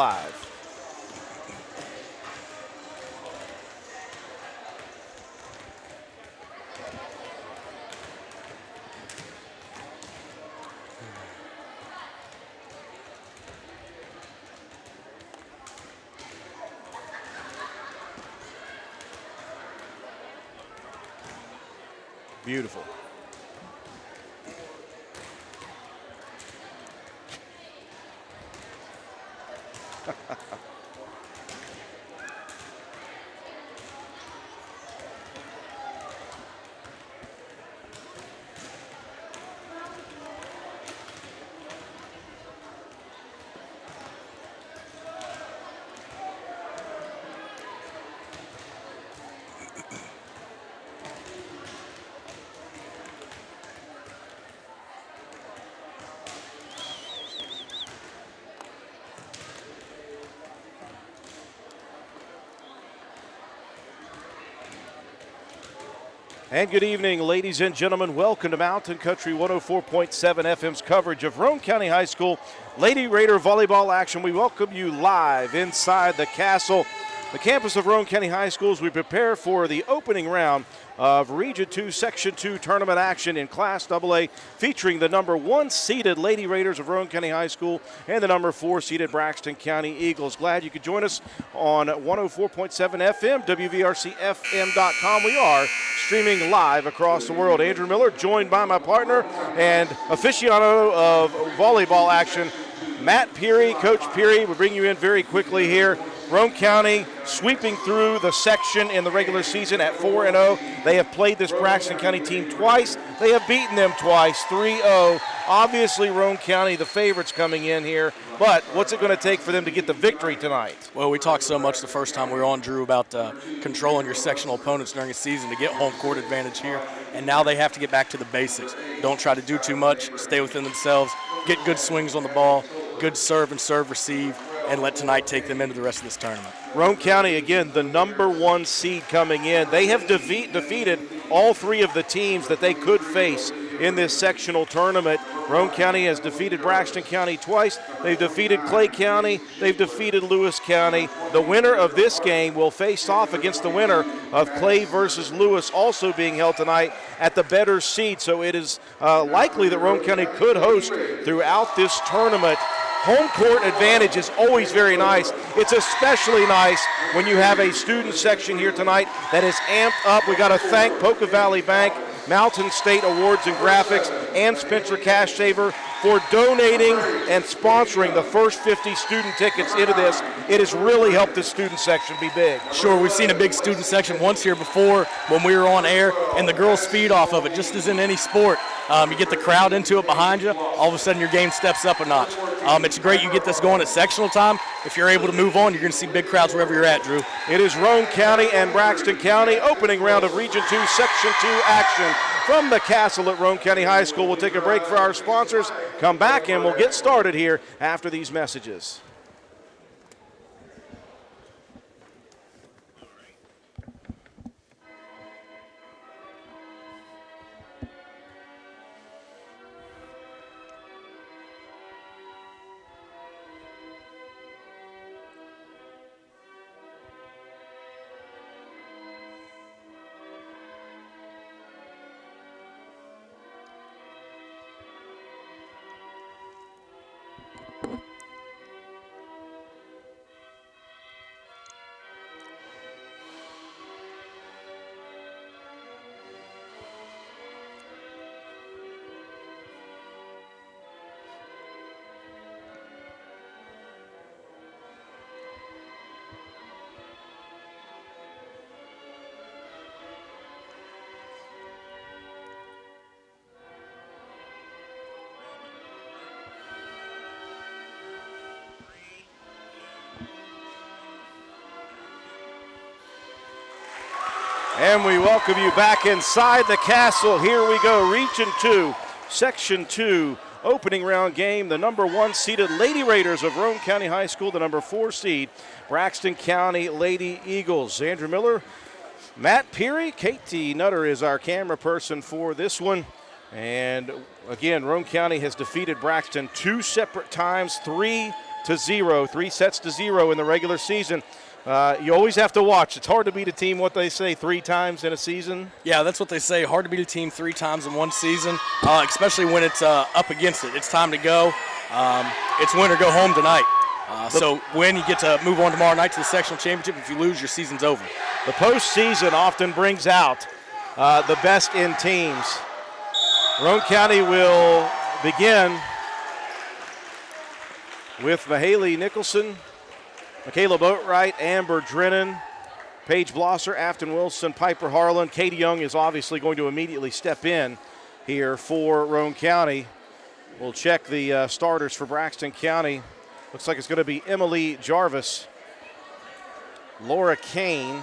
live. Beautiful. And good evening, ladies and gentlemen. Welcome to Mountain Country 104.7 FM's coverage of Roane County High School Lady Raider volleyball action. We welcome you live inside the castle, the campus of Roane County High School, as we prepare for the opening round of Region 2 Section 2 tournament action in Class AA, featuring the number 1 seeded Lady Raiders of Roane County High School and the number 4 seeded Braxton County Eagles. Glad you could join us on 104.7 FM, WVRCFM.com. We are streaming live across the world. Andrew Miller, joined by my partner and aficionado of volleyball action, Matt Peary. Coach Peary, we'll bring you in very quickly here. Roane County sweeping through the section in the regular season at 4-0. They have played this Braxton County team twice. They have beaten them twice, 3-0. Obviously, Roane County, the favorites coming in here. But what's it going to take for them to get the victory tonight? Well, we talked so much the first time we were on, Drew, about controlling your sectional opponents during a season to get home court advantage here. And now they have to get back to the basics. Don't try to do too much. Stay within themselves. Get good swings on the ball. Good serve and serve receive. And let tonight take them into the rest of this tournament. Roane County, again, the number 1 seed coming in. They have defeated all 3 of the teams that they could face in this sectional tournament. Roane County has defeated Braxton County twice. They've defeated Clay County. They've defeated Lewis County. The winner of this game will face off against the winner of Clay versus Lewis, also being held tonight at the better seed. So it is likely that Roane County could host throughout this tournament. Home court advantage is always very nice. It's especially nice when you have a student section here tonight that is amped up. We got to thank Poca Valley Bank, Mountain State Awards and Graphics, and Spencer Cash Saver for donating and sponsoring the first 50 student tickets into this. It has really helped this student section be big. Sure, we've seen a big student section once here before when we were on air, and the girls feed off of it, just as in any sport. You get the crowd into it behind you, all of a sudden your game steps up a notch. It's great you get this going at sectional time. If you're able to move on, you're going to see big crowds wherever you're at, Drew. It is Roane County and Braxton County, opening round of Region 2, Section 2 action from the castle at Roane County High School. We'll take a break for our sponsors, come back, and we'll get started here after these messages. And we welcome you back inside the castle. Here we go, Region 2, Section 2, opening round game. The number 1 seeded Lady Raiders of Roane County High School, the number 4 seed Braxton County Lady Eagles. Andrew Miller, Matt Peary, Katie Nutter is our camera person for this one. And again, Roane County has defeated Braxton 2 separate times, 3 to 0, 3 sets to 0 in the regular season. You always have to watch. It's hard to beat a team, what they say, 3 times in a season. Yeah, that's what they say. Hard to beat a team 3 times in one season, especially when it's up against it. It's time to go. It's win or go home tonight. So win, you get to move on tomorrow night to the sectional championship. If you lose, your season's over. The postseason often brings out the best in teams. Roane County will begin with Mahaley Nicholson, Michaela Boatwright, Amber Drennan, Paige Blosser, Afton Wilson, Piper Harlan. Katie Young is obviously going to immediately step in here for Roane County. We'll check the starters for Braxton County. Looks like it's going to be Emily Jarvis, Laura Kane,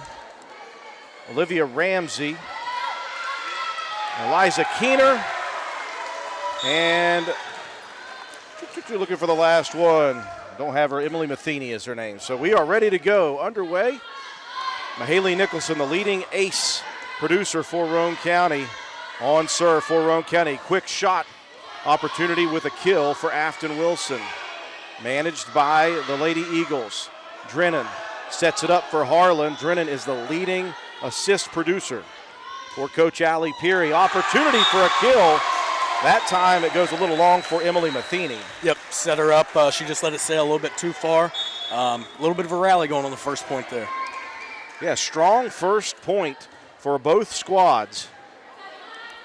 Olivia Ramsey, Eliza Keener, and you're looking for the last one. Don't have her. Emily Matheny is her name. So we are ready to go. Underway. Mahaley Nicholson, the leading ace producer for Roane County, on serve for Roane County. Quick shot opportunity with a kill for Afton Wilson. Managed by the Lady Eagles. Drennan sets it up for Harlan. Drennan is the leading assist producer for Coach Allie Peary. Opportunity for a kill. That time it goes a little long for Emily Matheny. Yep, set her up. She just let it sail a little bit too far. A little bit of a rally going on the first point there. Yeah, strong first point for both squads.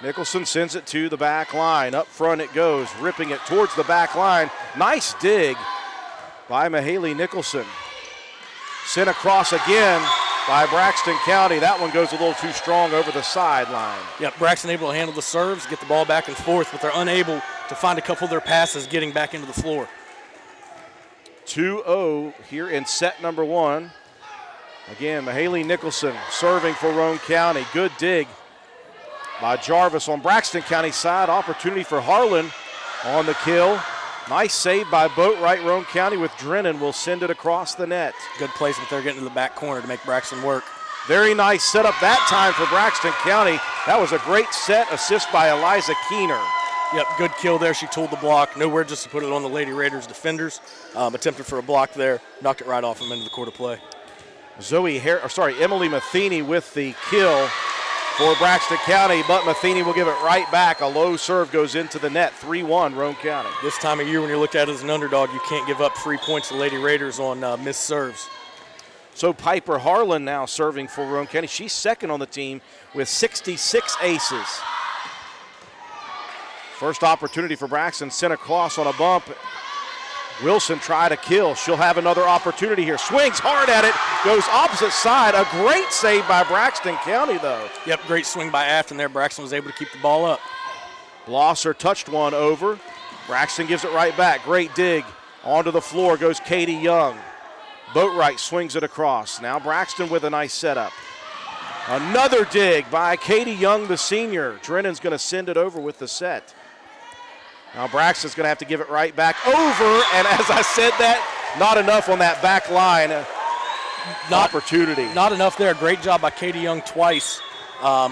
Nicholson sends it to the back line. Up front it goes, ripping it towards the back line. Nice dig by Mahaley Nicholson. Sent across again by Braxton County. That one goes a little too strong over the sideline. Yep, Braxton able to handle the serves, get the ball back and forth, but they're unable to find a couple of their passes getting back into the floor. 2-0 here in set number 1. Again, Mahaley Nicholson serving for Roane County. Good dig by Jarvis on Braxton County side. Opportunity for Harlan on the kill. Nice save by Boatwright. Roane County with Drennan will send it across the net. Good placement there, getting to the back corner to make Braxton work. Very nice setup that time for Braxton County. That was a great set assist by Eliza Keener. Yep, good kill there. She tooled the block. Nowhere just to put it on the Lady Raiders defenders. Attempted for a block there. Knocked it right off them into the court of play. Emily Matheny with the kill for Braxton County, but Matheny will give it right back. A low serve goes into the net. 3-1 Roane County. This time of year when you're looked at as an underdog, you can't give up 3 points to Lady Raiders on missed serves. So Piper Harlan now serving for Roane County. She's second on the team with 66 aces. First opportunity for Braxton, sent across on a bump. Wilson tried a kill. She'll have another opportunity here. Swings hard at it, goes opposite side. A great save by Braxton County, though. Yep, great swing by Afton there. Braxton was able to keep the ball up. Blosser touched one over. Braxton gives it right back. Great dig. Onto the floor goes Katie Young. Boatwright swings it across. Now Braxton with a nice setup. Another dig by Katie Young, the senior. Drennan's going to send it over with the set. Now Braxton's going to have to give it right back over, and as I said that, not enough on that back line opportunity. Not enough there. Great job by Katie Young twice,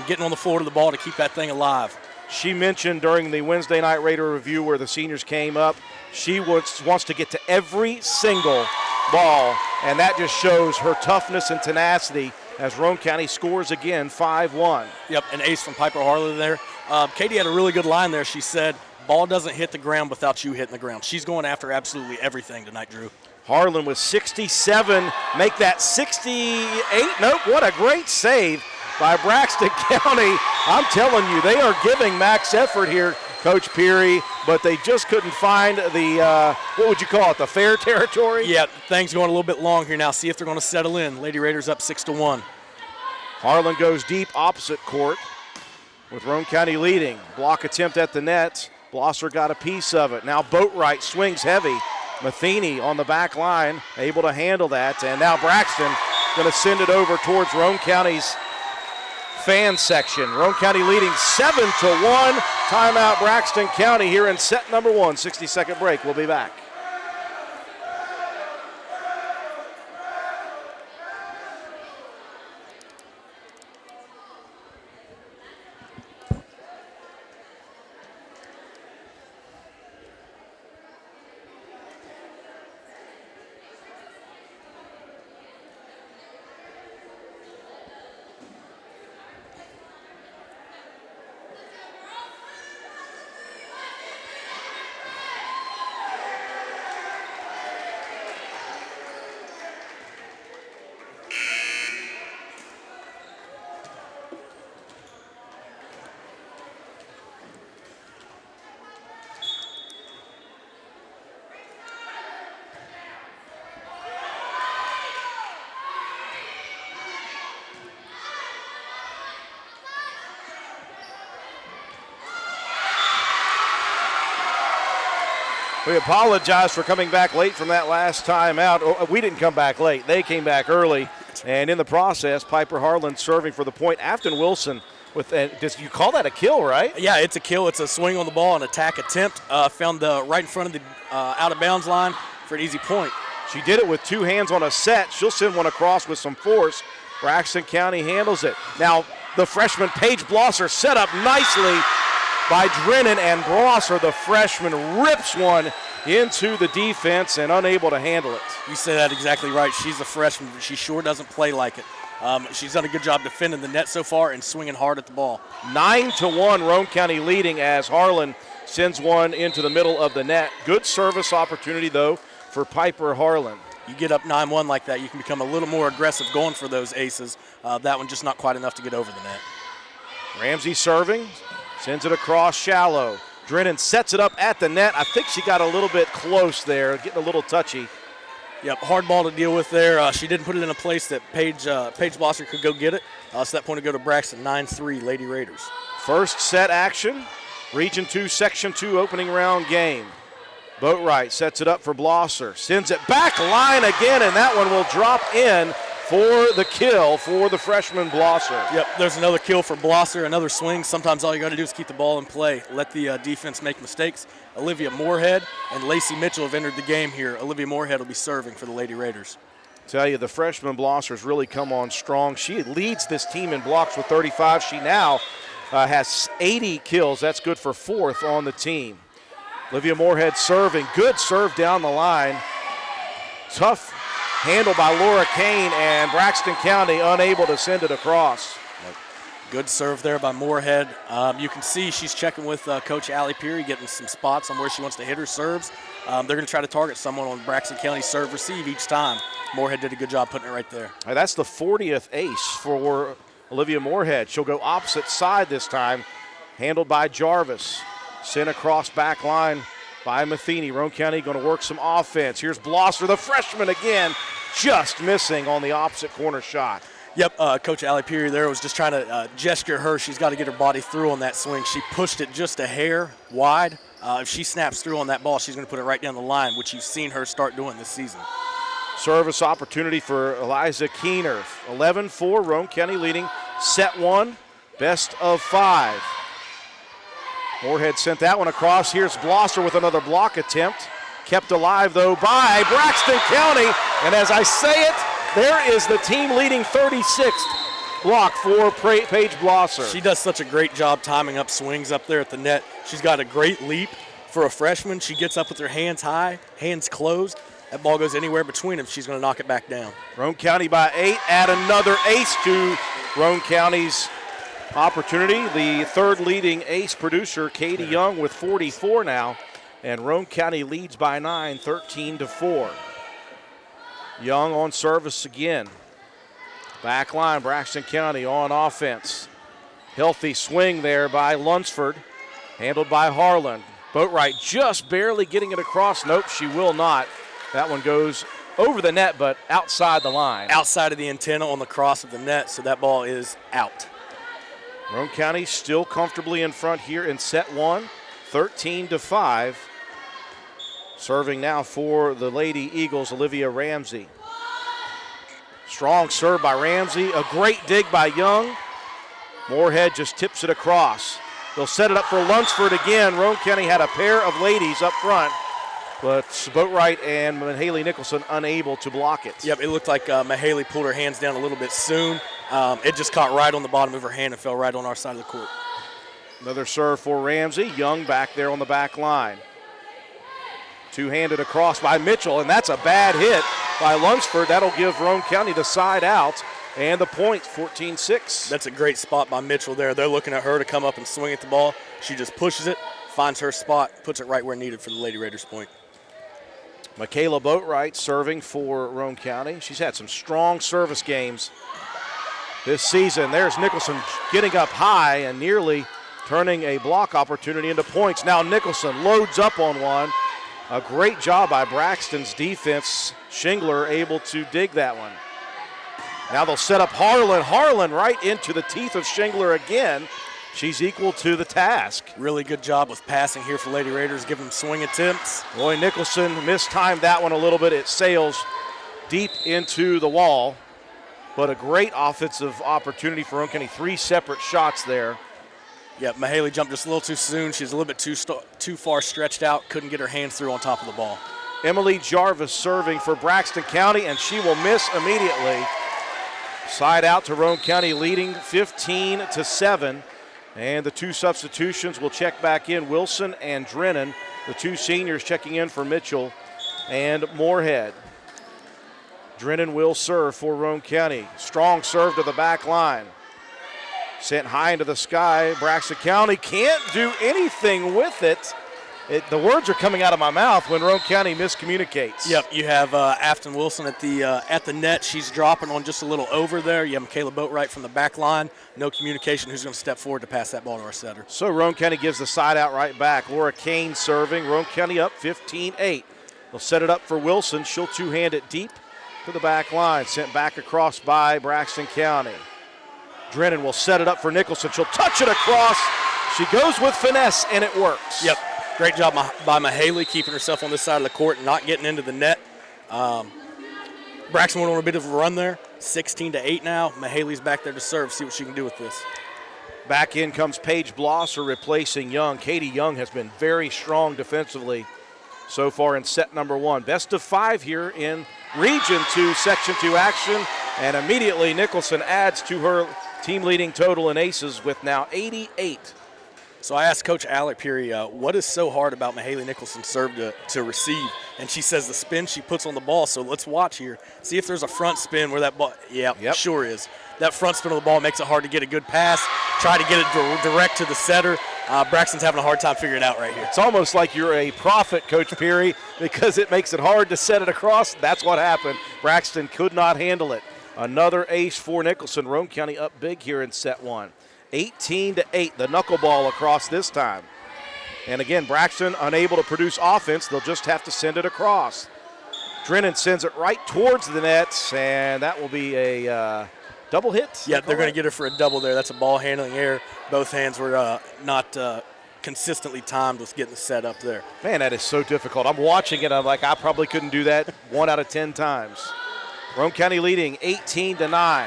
getting on the floor to the ball to keep that thing alive. She mentioned during the Wednesday night Raider review where the seniors came up, she wants to get to every single ball, and that just shows her toughness and tenacity as Roane County scores again, 5-1. Yep, an ace from Piper Harlan there. Katie had a really good line there. She said, ball doesn't hit the ground without you hitting the ground. She's going after absolutely everything tonight, Drew. Harlan with 67, make that 68. Nope, what a great save by Braxton County. I'm telling you, they are giving max effort here, Coach Peary, but they just couldn't find the, what would you call it, the fair territory? Yeah, things going a little bit long here now. See if they're going to settle in. Lady Raiders up 6-1. Harlan goes deep opposite court with Roane County leading. Block attempt at the net. Blosser got a piece of it. Now Boatwright swings heavy. Matheny on the back line, able to handle that. And now Braxton going to send it over towards Roane County's fan section. Roane County leading 7-1. Timeout Braxton County here in set number 1. 60-second break. We'll be back. We apologize for coming back late from that last time out. Oh, we didn't come back late. They came back early. And in the process, Piper Harlan serving for the point. Afton Wilson with you call that a kill, right? Yeah, it's a kill. It's a swing on the ball, an attack attempt. Found the right in front of the out-of-bounds line for an easy point. She did it with two hands on a set. She'll send one across with some force. Braxton County handles it. Now, the freshman Paige Blosser set up nicely by Drennan, and Blosser, the freshman, rips one into the defense and unable to handle it. You say that exactly right. She's a freshman, but she sure doesn't play like it. She's done a good job defending the net so far and swinging hard at the ball. 9-1, Roane County leading as Harlan sends one into the middle of the net. Good service opportunity, though, for Piper Harlan. You get up 9-1 like that, you can become a little more aggressive going for those aces. That one just not quite enough to get over the net. Ramsey serving, sends it across shallow. Drennan sets it up at the net. I think she got a little bit close there, getting a little touchy. Yep, hard ball to deal with there. She didn't put it in a place that Paige Blosser could go get it. So that point to go to Braxton, 9-3, Lady Raiders. First set action, Region 2, Section 2 opening round game. Boatwright sets it up for Blosser, sends it back line again, and that one will drop in for the kill for the freshman Blosser. Yep, there's another kill for Blosser, another swing. Sometimes all you got to do is keep the ball in play. Let the defense make mistakes. Olivia Moorhead and Lacey Mitchell have entered the game here. Olivia Moorhead will be serving for the Lady Raiders. Tell you, the freshman Blosser's really come on strong. She leads this team in blocks with 35. She now has 80 kills. That's good for fourth on the team. Olivia Moorhead serving. Good serve down the line. Tough handle by Laura Kane, and Braxton County unable to send it across. Good serve there by Moorhead. You can see she's checking with Coach Allie Peary, getting some spots on where she wants to hit her serves. They're going to try to target someone on Braxton County serve-receive each time. Moorhead did a good job putting it right there. Right, that's the 40th ace for Olivia Moorhead. She'll go opposite side this time, handled by Jarvis. Sent across back line by Matheny. Roane County going to work some offense. Here's Blosser, the freshman again, just missing on the opposite corner shot. Yep, Coach Allie Peary there was just trying to gesture her. She's got to get her body through on that swing. She pushed it just a hair wide. If she snaps through on that ball, she's going to put it right down the line, which you've seen her start doing this season. Service opportunity for Eliza Keener. 11-4, Roane County leading. Set one, best of 5. Moorhead sent that one across. Here's Blosser with another block attempt. Kept alive, though, by Braxton County. And as I say it, there is the team leading 36th block for Paige Blosser. She does such a great job timing up swings up there at the net. She's got a great leap for a freshman. She gets up with her hands high, hands closed. That ball goes anywhere between them. She's going to knock it back down. Roane County by 8. Add another ace to Roane County's opportunity. The third leading ace producer, Katie Young, with 44 now. And Roane County leads by 9, 13-4. Young on service again. Back line, Braxton County on offense. Healthy swing there by Lunsford, handled by Harlan. Boatwright just barely getting it across. Nope, she will not. That one goes over the net, but outside the line. Outside of the antenna on the cross of the net, so that ball is out. Roane County still comfortably in front here in set one, 13-5. Serving now for the Lady Eagles, Olivia Ramsey. Strong serve by Ramsey. A great dig by Young. Moorhead just tips it across. They'll set it up for Lunsford again. Roane County had a pair of ladies up front, but Boatwright and Mahaley Nicholson unable to block it. Yep, it looked like Mahaley pulled her hands down a little bit soon. It just caught right on the bottom of her hand and fell right on our side of the court. Another serve for Ramsey. Young back there on the back line. Two-handed across by Mitchell, and that's a bad hit by Lunsford. That'll give Roane County the side out, and the point, 14-6. That's a great spot by Mitchell there. They're looking at her to come up and swing at the ball. She just pushes it, finds her spot, puts it right where needed for the Lady Raiders point. Michaela Boatwright serving for Roane County. She's had some strong service games this season. There's Nicholson getting up high and nearly turning a block opportunity into points. Now Nicholson loads up on one. A great job by Braxton's defense. Shingler able to dig that one. Now they'll set up Harlan. Harlan right into the teeth of Shingler again. she's equal to the task. Really good job with passing here for Lady Raiders, giving them swing attempts. Roy Nicholson mistimed that one a little bit. It sails deep into the wall, but a great offensive opportunity for Roane County. 3 separate shots there. Yeah, Mahaley jumped just a little too soon. She's a little bit too far stretched out, couldn't get her hands through on top of the ball. Emily Jarvis serving for Braxton County, and she will miss immediately. Side out to Roane County, leading 15-7. And the 2 substitutions will check back in, Wilson and Drennan. The 2 seniors checking in for Mitchell and Moorhead. Drennan will serve for Roane County. Strong serve to the back line. Sent high into the sky. Braxton County can't do anything with it. The words are coming out of my mouth when Roane County miscommunicates. Yep, you have Afton Wilson at the net. She's dropping on just a little over there. You have Michaela Boatwright from the back line. No communication. Who's going to step forward to pass that ball to our setter? So Roane County gives the side out right back. Laura Kane serving. Roane County up 15-8. They'll set it up for Wilson. She'll two-hand it deep to the back line. Sent back across by Braxton County. Drennan will set it up for Nicholson. She'll touch it across. She goes with finesse, and it works. Yep. Great job by Mahaley keeping herself on this side of the court and not getting into the net. Braxton went on a bit of a run there. 16-8 now. Mahaley's back there to serve. See what she can do with this. Back in comes Paige Blosser replacing Young. Katie Young has been very strong defensively so far in set number 1. Best of 5 here in Region 2, Section 2 action. And immediately Nicholson adds to her team leading total in aces with now 88. So I asked Coach Alec Peary, what is so hard about Mahaley Nicholson's serve to receive? And she says the spin she puts on the ball. So let's watch here. See if there's a front spin where that ball, yep. Sure is. That front spin of the ball makes it hard to get a good pass. Try to get it direct to the setter. Braxton's having a hard time figuring it out right here. It's almost like you're a prophet, Coach Peary, because it makes it hard to set it across. That's what happened. Braxton could not handle it. Another ace for Nicholson. Roane County up big here in set 1. 18-8, the knuckleball across this time. And again, Braxton unable to produce offense. They'll just have to send it across. Drennan sends it right towards the nets, and that will be a double hit. Yeah, they're going to get her for a double there. That's a ball handling error. Both hands were not consistently timed with getting the set up there. Man, that is so difficult. I'm watching it. I'm like, I probably couldn't do that 1 out of 10 times. Roane County leading 18-9.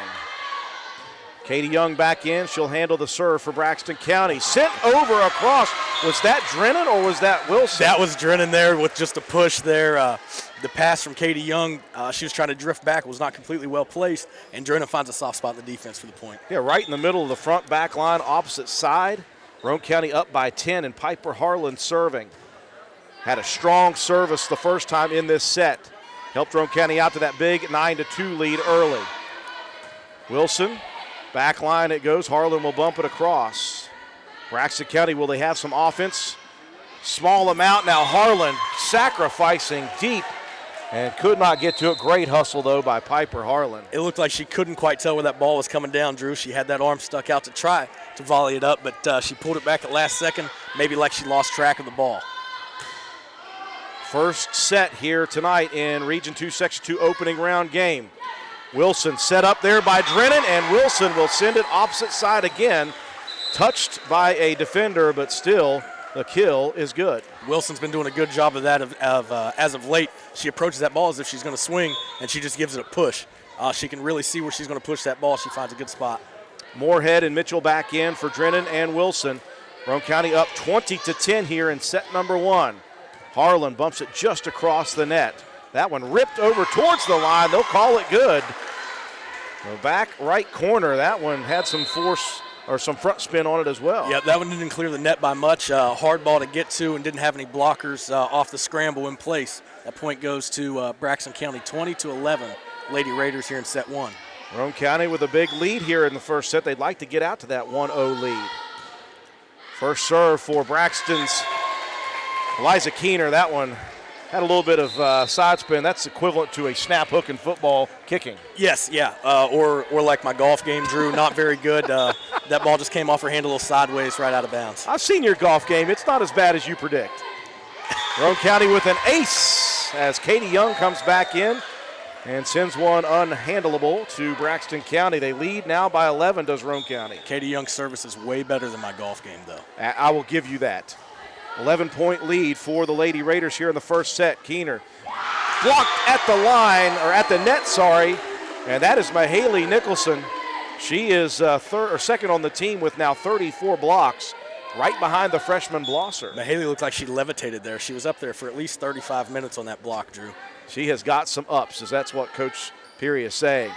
Katie Young back in. She'll handle the serve for Braxton County. Sent over across. Was that Drennan or was that Wilson? That was Drennan there with just a push there. The pass from Katie Young, she was trying to drift back, was not completely well placed, and Drennan finds a soft spot in the defense for the point. Yeah, right in the middle of the front back line, opposite side. Roane County up by 10, and Piper Harlan serving. Had a strong service the first time in this set. Helped Roane County out to that big 9-2 lead early. Wilson. Back line it goes. Harlan will bump it across. Braxton County, will they have some offense? Small amount now. Harlan sacrificing deep and could not get to it. Great hustle, though, by Piper Harlan. It looked like she couldn't quite tell where that ball was coming down, Drew. She had that arm stuck out to try to volley it up, but she pulled it back at last second, maybe like she lost track of the ball. First set here tonight in Region 2, Section 2 opening round game. Wilson set up there by Drennan, and Wilson will send it opposite side again. Touched by a defender, but still the kill is good. Wilson's been doing a good job of that as of late. She approaches that ball as if she's going to swing, and she just gives it a push. She can really see where she's going to push that ball. She finds a good spot. Moorhead and Mitchell back in for Drennan and Wilson. Roane County up 20-10 here in set number 1. Harlan bumps it just across the net. That one ripped over towards the line. They'll call it good. The back right corner, that one had some force or some front spin on it as well. Yeah, that one didn't clear the net by much. Hard ball to get to and didn't have any blockers off the scramble in place. That point goes to Braxton County, 20-11. Lady Raiders here in set 1. Roane County with a big lead here in the first set. They'd like to get out to that 1-0 lead. First serve for Braxton's Eliza Keener. That one had a little bit of side spin. That's equivalent to a snap hook in football kicking. Yes, yeah. Or like my golf game, Drew, not very good. That ball just came off her hand a little sideways right out of bounds. I've seen your golf game. It's not as bad as you predict. Roane County with an ace as Katie Young comes back in. and sends one unhandleable to Braxton County. They lead now by 11, does Roane County. Katie Young's service is way better than my golf game, though. I will give you that. 11-point lead for the Lady Raiders here in the first set. Keener blocked at the line, or at the net, sorry, and that is Mahaley Nicholson. She is second on the team with now 34 blocks, right behind the freshman Blosser. Mahaley looked like she levitated there. She was up there for at least 35 minutes on that block, Drew. She has got some ups, as that's what Coach Peary is saying.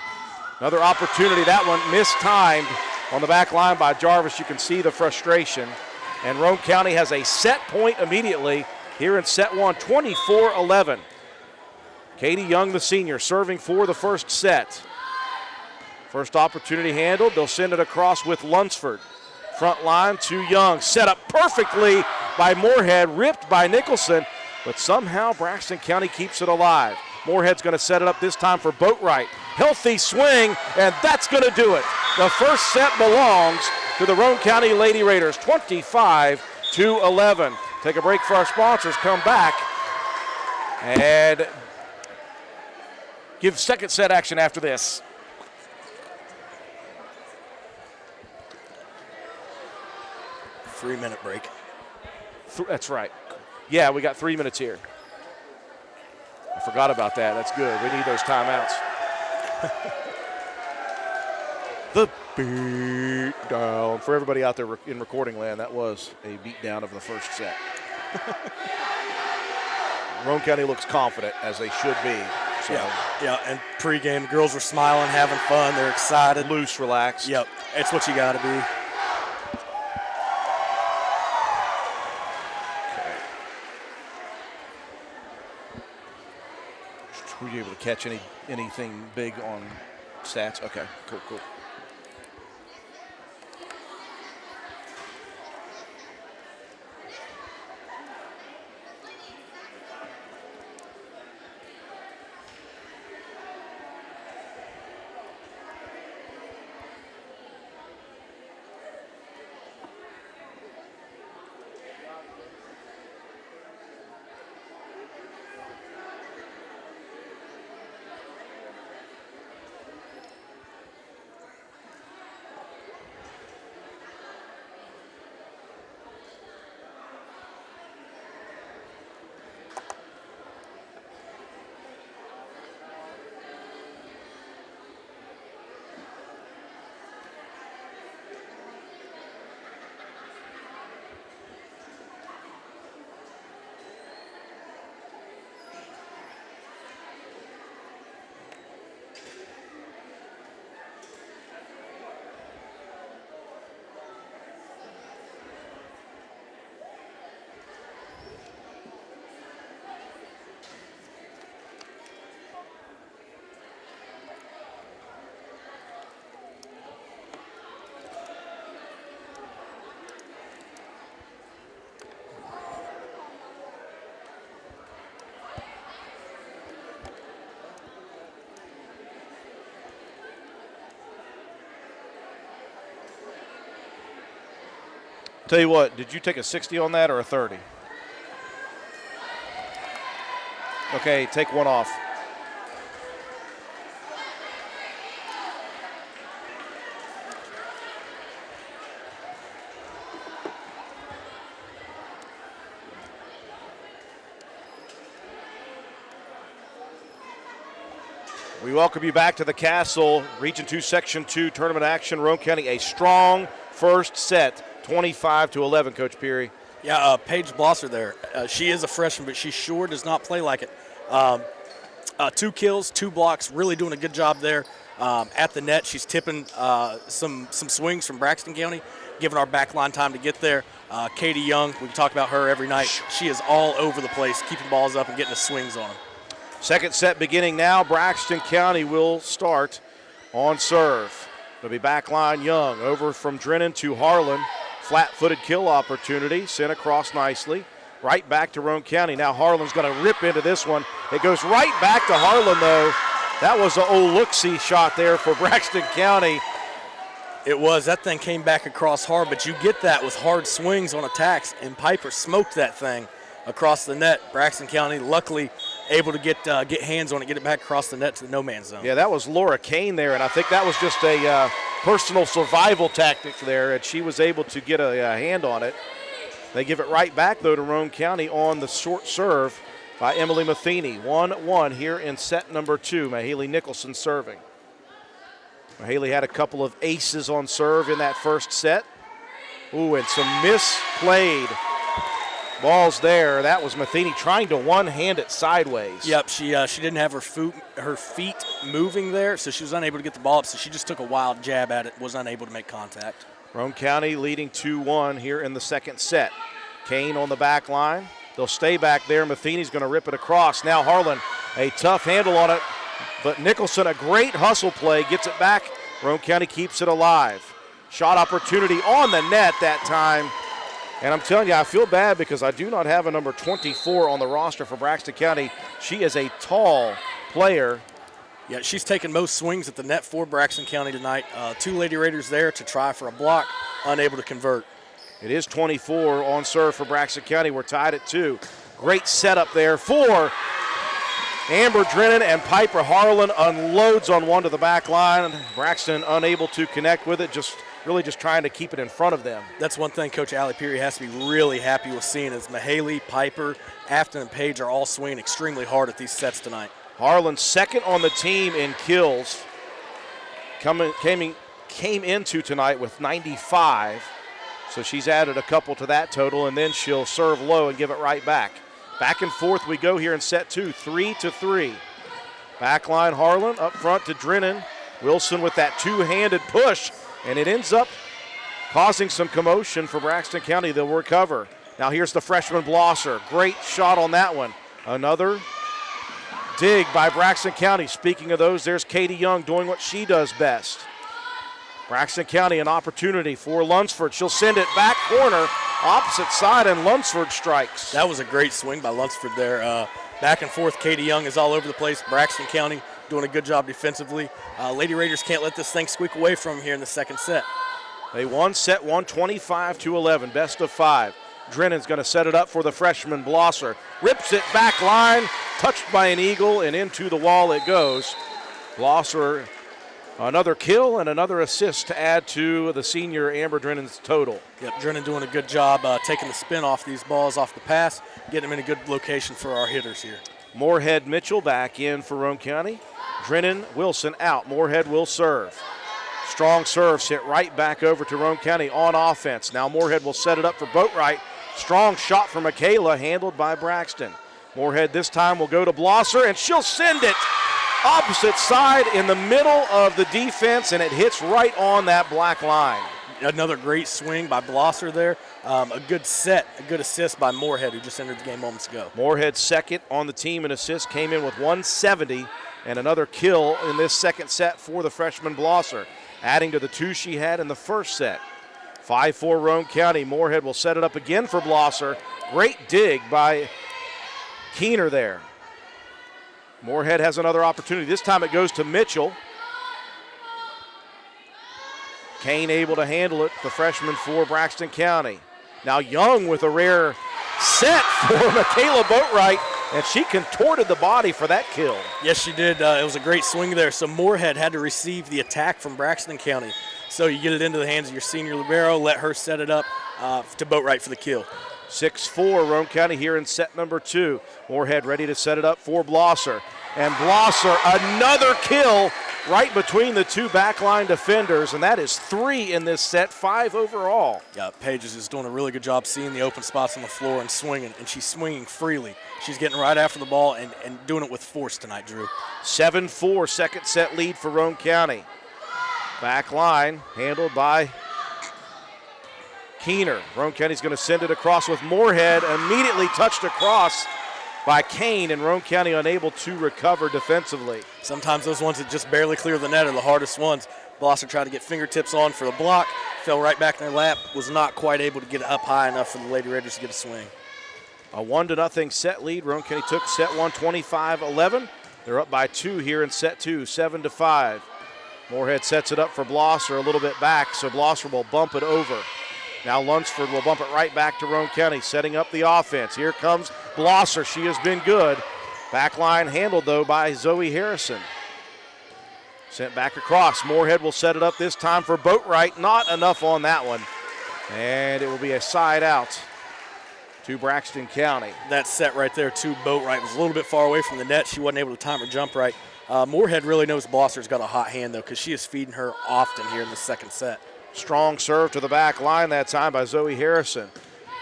Another opportunity, that one mistimed on the back line by Jarvis. You can see the frustration. And Roane County has a set point immediately here in set one, 24-11. Katie Young, the senior, serving for the first set. First opportunity handled. They'll send it across with Lunsford. Front line to Young. Set up perfectly by Moorhead, ripped by Nicholson, but somehow Braxton County keeps it alive. Moorhead's going to set it up this time for Boatwright. Healthy swing, and that's going to do it. The first set belongs to the Roane County Lady Raiders, 25-11. Take a break for our sponsors, come back, and give second set action after this. Three-minute break. That's right. Yeah, we got 3 minutes here. I forgot about that. That's good. We need those timeouts. The beat down. For everybody out there in recording land, that was a beat down of the first set. Roane County looks confident, as they should be. So. Yeah, and pregame, the girls were smiling, having fun. They're excited. Loose, relaxed. Yep, it's what you got to be. Were you able to catch anything big on stats? Okay, cool. Tell you what, did you take a 60 on that or a 30? Okay, take one off. We welcome you back to the Castle Region 2 Section 2 tournament action. Roane County, a strong first set, 25-11, Coach Peary. Yeah, Paige Blosser there. She is a freshman, but she sure does not play like it. 2 kills, 2 blocks, really doing a good job there. At the net, she's tipping some swings from Braxton County, giving our back line time to get there. Katie Young, we talk about her every night. She is all over the place, keeping balls up and getting the swings on them. Second set beginning now. Braxton County will start on serve. It'll be back line Young over from Drennan to Harlan. Flat-footed kill opportunity, sent across nicely. Right back to Roane County. Now Harlan's going to rip into this one. It goes right back to Harlan, though. That was an old look-see shot there for Braxton County. It was. That thing came back across hard, but you get that with hard swings on attacks, and Piper smoked that thing across the net. Braxton County luckily able to get hands on it, get it back across the net to the no-man's zone. Yeah, that was Laura Kane there, and I think that was just a personal survival tactic there, and she was able to get a hand on it. They give it right back, though, to Roane County on the short serve by Emily Matheny. 1-1 here in set number 2. Mahaley Nicholson serving. Mahaley had a couple of aces on serve in that first set. Ooh, and some misplayed balls there. That was Matheny trying to one-hand it sideways. Yep, she didn't have her feet moving there, so she was unable to get the ball up, so she just took a wild jab at it, was unable to make contact. Roane County leading 2-1 here in the second set. Kane on the back line. They'll stay back there. Matheny's going to rip it across. Now Harlan, a tough handle on it, but Nicholson, a great hustle play, gets it back. Roane County keeps it alive. Shot opportunity on the net that time. And I'm telling you, I feel bad because I do not have a number 24 on the roster for Braxton County. She is a tall player. Yeah, she's taken most swings at the net for Braxton County tonight. 2 Lady Raiders there to try for a block, unable to convert. It is 24 on serve for Braxton County. We're tied at 2. Great setup there for Amber Drennan, and Piper Harlan unloads on one to the back line. Braxton unable to connect with it, just trying to keep it in front of them. That's one thing Coach Allie Peary has to be really happy with seeing is Mahaley, Piper, Afton, and Page are all swinging extremely hard at these sets tonight. Harlan second on the team in kills. Came into tonight with 95. So she's added a couple to that total, and then she'll serve low and give it right back. Back and forth we go here in set 2, 3-3. Backline Harlan, up front to Drennan. Wilson with that two-handed push, and it ends up causing some commotion for Braxton County. They'll recover. Now here's the freshman Blosser. Great shot on that one. Another dig by Braxton County. Speaking of those, there's Katie Young doing what she does best. Braxton County, an opportunity for Lunsford. She'll send it back corner, opposite side, and Lunsford strikes. That was a great swing by Lunsford there. Back and forth, Katie Young is all over the place. Braxton County doing a good job defensively. Lady Raiders can't let this thing squeak away from them here in the second set. They won set 1, 25-11, best of 5. Drennan's going to set it up for the freshman Blosser. Rips it back line, touched by an eagle, and into the wall it goes. Blosser, another kill and another assist to add to the senior Amber Drennan's total. Yep, Drennan doing a good job taking the spin off these balls off the pass, getting them in a good location for our hitters here. Moorhead Mitchell back in for Roane County. Drennan, Wilson out. Moorhead will serve. Strong serves hit right back over to Roane County on offense. Now Moorhead will set it up for Boatwright. Strong shot from Michaela, handled by Braxton. Moorhead this time will go to Blosser, and she'll send it opposite side in the middle of the defense, and it hits right on that black line. Another great swing by Blosser there. A good set, a good assist by Moorhead, who just entered the game moments ago. Moorhead second on the team in assists, came in with 170 and another kill in this second set for the freshman Blosser, adding to the 2 she had in the first set. 5-4 Roane County. Moorhead will set it up again for Blosser. Great dig by Keener there. Moorhead has another opportunity. This time it goes to Mitchell. Kane able to handle it, the freshman for Braxton County. Now Young with a rare set for Michaela Boatwright, and she contorted the body for that kill. Yes, she did. It was a great swing there. So Moorhead had to receive the attack from Braxton County. So you get it into the hands of your senior libero, let her set it up to Boatwright for the kill. 6-4 Roane County here in set number 2. Moorhead ready to set it up for Blosser. And Blosser, another kill right between the 2 backline defenders, and that is 3 in this set, 5 overall. Yeah, Pages is doing a really good job seeing the open spots on the floor and swinging, and she's swinging freely. She's getting right after the ball and doing it with force tonight, Drew. 7-4 second set lead for Roane County. Back line handled by Keener. Roane County's going to send it across with Moorhead, immediately touched across by Kane, and Roane County unable to recover defensively. Sometimes those ones that just barely clear the net are the hardest ones. Blosser tried to get fingertips on for the block, fell right back in their lap, was not quite able to get it up high enough for the Lady Raiders to get a swing. A 1-0 set lead. Roane County took set 1, 25-11. They're up by 2 here in set 2, 7-5. Moorhead sets it up for Blosser a little bit back, so Blosser will bump it over. Now Lunsford will bump it right back to Roane County, setting up the offense. Here comes Blosser. She has been good. Back line handled, though, by Zoe Harrison. Sent back across. Moorhead will set it up this time for Boatwright. Not enough on that one. And it will be a side out to Braxton County. That set right there, too, Boatwright was a little bit far away from the net. She wasn't able to time her jump right. Moorhead really knows Blosser's got a hot hand, though, because she is feeding her often here in the second set. Strong serve to the back line that time by Zoe Harrison.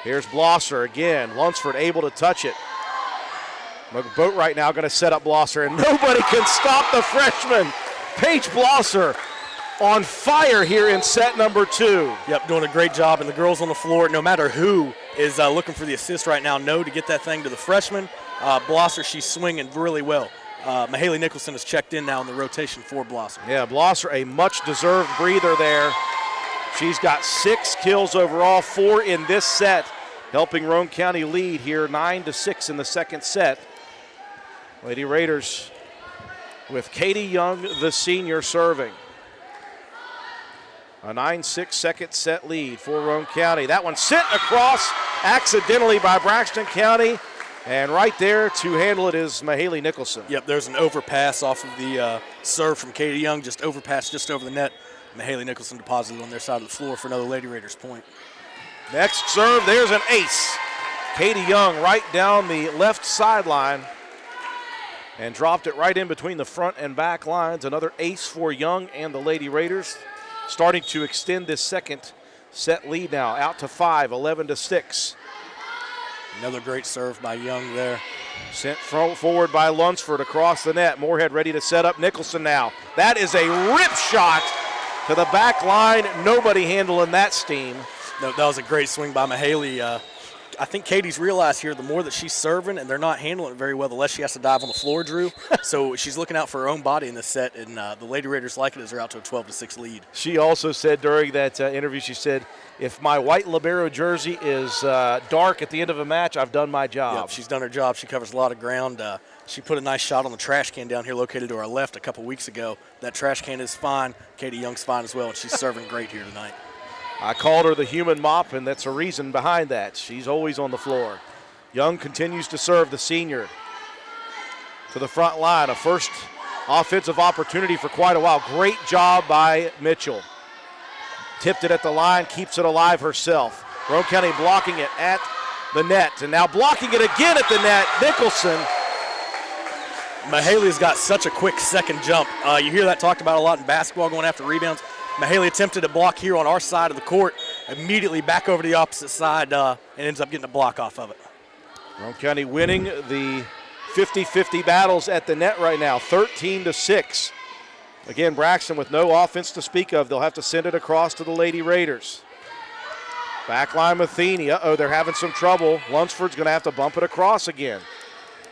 Here's Blosser again. Lunsford able to touch it. Boatwright now going to set up Blosser, and nobody can stop the freshman. Paige Blosser on fire here in set number 2. Yep, doing a great job, and the girls on the floor, no matter who is looking for the assist right now, know to get that thing to the freshman. Blosser, she's swinging really well. Mahaley Nicholson has checked in now in the rotation for Blosser. Yeah, Blosser, a much-deserved breather there. She's got 6 kills overall, 4 in this set, helping Roane County lead here 9-6 in the second set. Lady Raiders with Katie Young, the senior, serving. A 9-6 second set lead for Roane County. That one sent across accidentally by Braxton County. And right there to handle it is Mahaley Nicholson. Yep, there's an overpass off of the serve from Katie Young, just overpass just over the net. Mahaley Nicholson deposited on their side of the floor for another Lady Raiders point. Next serve, there's an ace. Katie Young right down the left sideline and dropped it right in between the front and back lines. Another ace for Young and the Lady Raiders, starting to extend this second set lead now out to 5, 11-6. Another great serve by Young there. Sent forward by Lunsford across the net. Moorhead ready to set up Nicholson now. That is a rip shot to the back line. Nobody handling that steam. No, that was a great swing by Mahaley. I think Katie's realized here the more that she's serving and they're not handling it very well, the less she has to dive on the floor, Drew. So she's looking out for her own body in this set, and the Lady Raiders like it as they're out to a 12-6 lead. She also said during that interview, she said, if my white libero jersey is dark at the end of a match, I've done my job. Yep, she's done her job. She covers a lot of ground. She put a nice shot on the trash can down here located to our left a couple weeks ago. That trash can is fine. Katie Young's fine as well, and she's serving great here tonight. I called her the human mop, and that's a reason behind that. She's always on the floor. Young continues to serve, the senior, to the front line. A first offensive opportunity for quite a while. Great job by Mitchell. Tipped it at the line, keeps it alive herself. Roane County blocking it at the net, and now blocking it again at the net. Nicholson. Mahaley's got such a quick second jump. You hear that talked about a lot in basketball, going after rebounds. Mahaley attempted a block here on our side of the court, immediately back over to the opposite side, and ends up getting a block off of it. Roane County winning the 50-50 battles at the net right now, 13-6. Again, Braxton with no offense to speak of. They'll have to send it across to the Lady Raiders. Backline Matheny. They're having some trouble. Lunsford's going to have to bump it across again.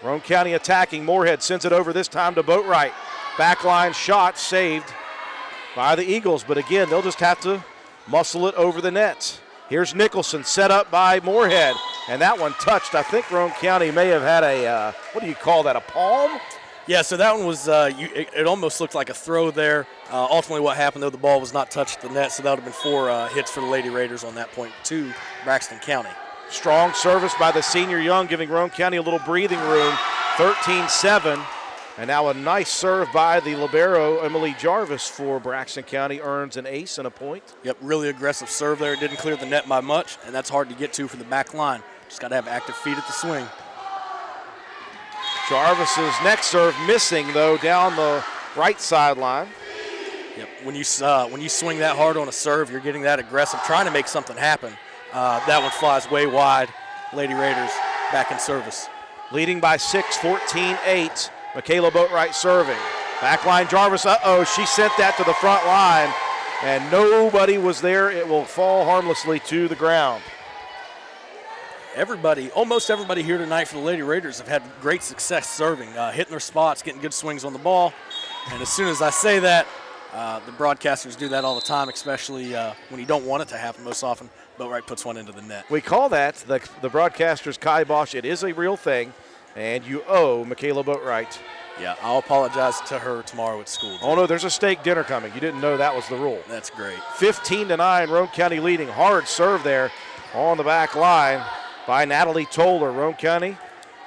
Roane County attacking. Moorhead sends it over this time to Boatwright. Backline shot saved by the Eagles, but again, they'll just have to muscle it over the net. Here's Nicholson, set up by Moorhead, and that one touched. I think Roane County may have had a, what do you call that, a palm? Yeah, so that one was, it almost looked like a throw there. Ultimately what happened, though, the ball was not touched the net, so that would have been 4 hits for the Lady Raiders on that point to Braxton County. Strong service by the senior Young, giving Roane County a little breathing room, 13-7. And now a nice serve by the libero, Emily Jarvis, for Braxton County, earns an ace and a point. Yep, really aggressive serve there. Didn't clear the net by much, and that's hard to get to for the back line. Just got to have active feet at the swing. Jarvis's next serve missing, though, down the right sideline. Yep, when you swing that hard on a serve, you're getting that aggressive, trying to make something happen. That one flies way wide. Lady Raiders back in service. Leading by 6, 14-8. Michaela Boatwright serving. Backline Jarvis, she sent that to the front line, and nobody was there. It will fall harmlessly to the ground. Almost everybody here tonight for the Lady Raiders have had great success serving, hitting their spots, getting good swings on the ball. And as soon as I say that, the broadcasters do that all the time, especially when you don't want it to happen most often. Boatwright puts one into the net. We call that the broadcasters kibosh. It is a real thing. And you owe Michaela Boatwright. Yeah, I'll apologize to her tomorrow at school. Oh, no, there's a steak dinner coming. You didn't know that was the rule. That's great. 15-9, Roane County leading. Hard serve there on the back line by Natalie Toller. Roane County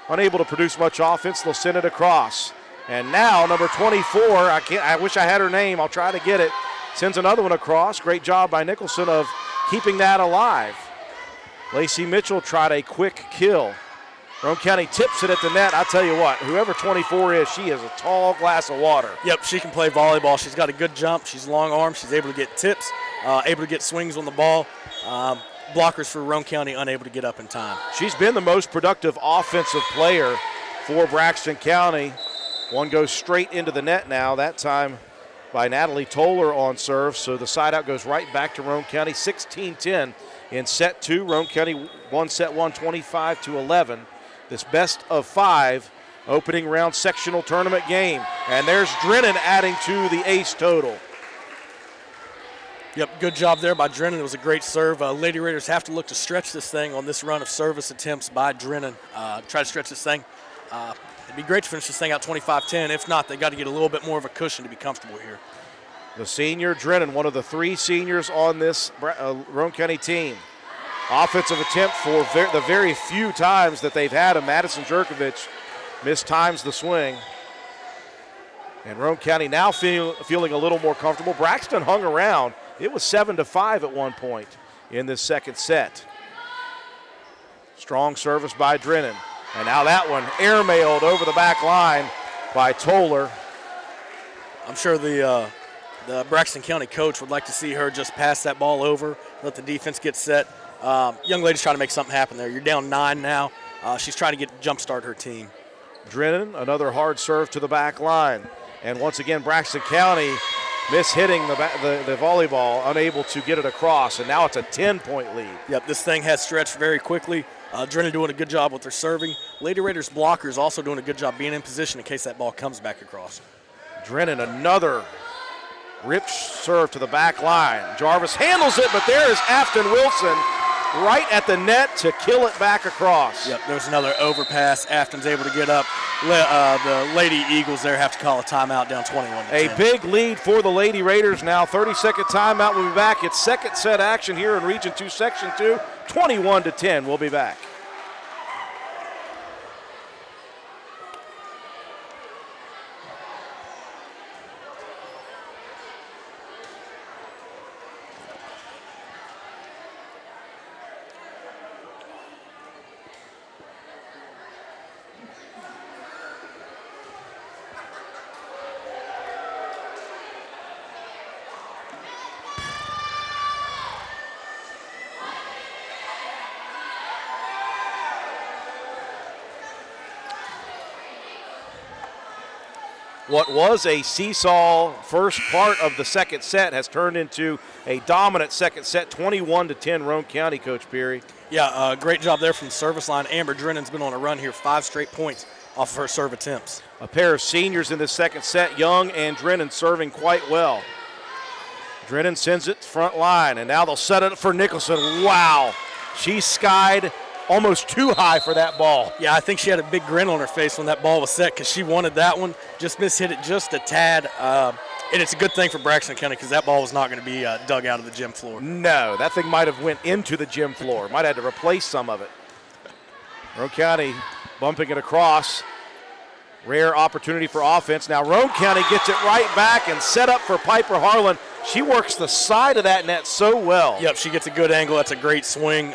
unable to produce much offense. They'll send it across. And now number 24, I wish I had her name. I'll try to get it. Sends another one across. Great job by Nicholson of keeping that alive. Lacey Mitchell tried a quick kill. Roane County tips it at the net. I tell you what, whoever 24 is, she is a tall glass of water. Yep, she can play volleyball. She's got a good jump. She's long arm. She's able to get tips, able to get swings on the ball. Blockers for Roane County unable to get up in time. She's been the most productive offensive player for Braxton County. One goes straight into the net now, that time by Natalie Toller on serve. So the side out goes right back to Roane County. 16-10 in set 2. Roane County won set 1 25-11. This best of 5 opening round sectional tournament game. And there's Drennan adding to the ace total. Yep, good job there by Drennan. It was a great serve. Lady Raiders have to look to stretch this thing on this run of service attempts by Drennan. Try to stretch this thing. It'd be great to finish this thing out 25-10. If not, they got to get a little bit more of a cushion to be comfortable here. The senior Drennan, one of the 3 seniors on this Roane County team. Offensive attempt for the very few times that they've had. Madison Jerkovich mistimes the swing. And Roane County now feeling a little more comfortable. Braxton hung around. It was 7-5 at one point in this second set. Strong service by Drennan. And now that one airmailed over the back line by Toller. I'm sure the Braxton County coach would like to see her just pass that ball over, let the defense get set. Young lady's trying to make something happen there. You're down 9 now. She's trying to jumpstart her team. Drennan, another hard serve to the back line. And once again, Braxton County mishitting the volleyball, unable to get it across. And now it's a 10-point lead. Yep, this thing has stretched very quickly. Drennan doing a good job with their serving. Lady Raiders blockers also doing a good job being in position in case that ball comes back across. Drennan, another rich serve to the back line. Jarvis handles it, but there is Afton Wilson right at the net to kill it back across. Yep, there's another overpass. Afton's able to get up. The Lady Eagles there have to call a timeout down 21-10. A big lead for the Lady Raiders now. 30-second timeout. We'll be back. It's second set action here in Region 2, Section 2. 21-10. We'll be back. What was a seesaw first part of the second set has turned into a dominant second set, 21-10 Roane County, Coach Peary. Yeah, great job there from the service line. Amber Drennan's been on a run here, 5 straight points off of her serve attempts. A pair of seniors in the second set, Young and Drennan serving quite well. Drennan sends it front line, and now they'll set it for Nicholson. Wow, she skied almost too high for that ball. Yeah, I think she had a big grin on her face when that ball was set because she wanted that one. Just mishit it just a tad. And it's a good thing for Braxton County because that ball was not going to be dug out of the gym floor. No, that thing might have went into the gym floor. Might have had to replace some of it. Roane County bumping it across. Rare opportunity for offense. Now Roane County gets it right back and set up for Piper Harlan. She works the side of that net so well. Yep, she gets a good angle. That's a great swing.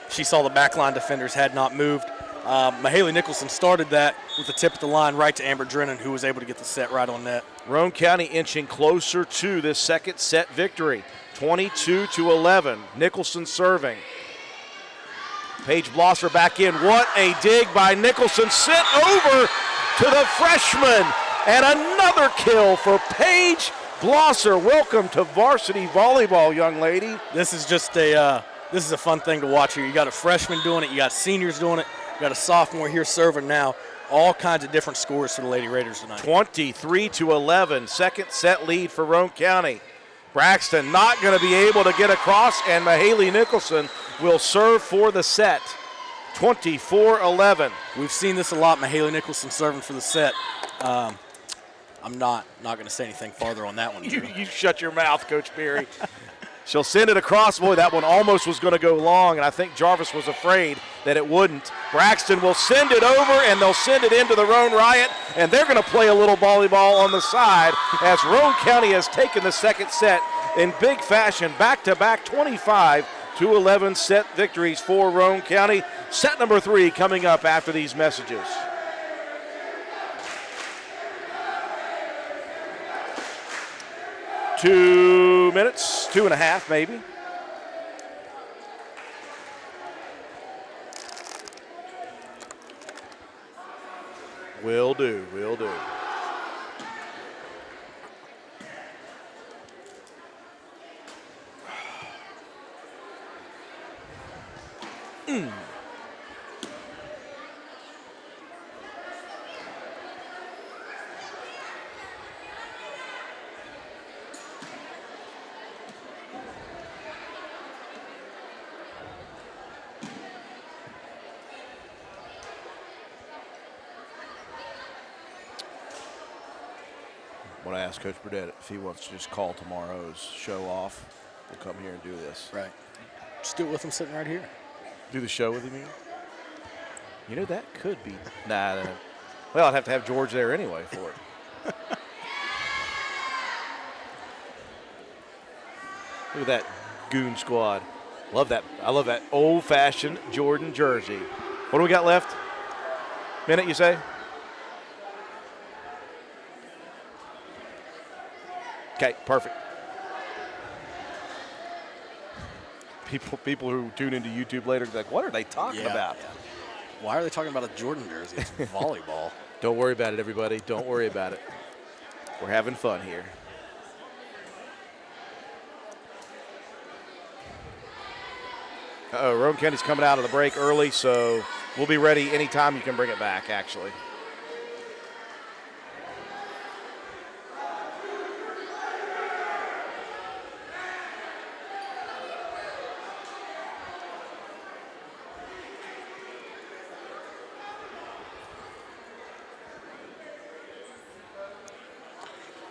She saw the backline defenders had not moved. Mahaley Nicholson started that with the tip of the line right to Amber Drennan, who was able to get the set right on net. Roane County inching closer to this second set victory, 22-11. Nicholson serving. Paige Blosser back in. What a dig by Nicholson. Sent over to the freshman. And another kill for Paige Blosser. Welcome to varsity volleyball, young lady. This is just this is a fun thing to watch here. You got a freshman doing it. You got seniors doing it. You got a sophomore here serving now. All kinds of different scores for the Lady Raiders tonight. 23-11, second set lead for Roane County. Braxton not going to be able to get across, and Mahaley Nicholson will serve for the set. 24-11. We've seen this a lot, Mahaley Nicholson serving for the set. I'm not going to say anything farther on that one. You shut your mouth, Coach Peary. She'll send it across. Boy, that one almost was going to go long, and I think Jarvis was afraid that it wouldn't. Braxton will send it over, and they'll send it into the Roane Riot, and they're going to play a little volleyball on the side as Roane County has taken the second set in big fashion, back-to-back 25-11 set victories for Roane County. Set number 3 coming up after these messages. Two minutes, 2.5 maybe. Will do, will do. I want to ask Coach Burdett if he wants to just call tomorrow's show off. We'll come here and do this. Right. Just do it with him sitting right here. Do the show with him here? You know, that could be. Nah. Well, I'd have to have George there anyway for it. Look at that goon squad. Love that. I love that old-fashioned Jordan jersey. What do we got left? Minute, you say? Okay, perfect. People who tune into YouTube later are like, what are they talking about? Yeah. Why are they talking about a Jordan jersey? It's volleyball. Don't worry about it, everybody. Don't worry about it. We're having fun here. Uh-oh, Roane County's coming out of the break early, so we'll be ready anytime you can bring it back, actually.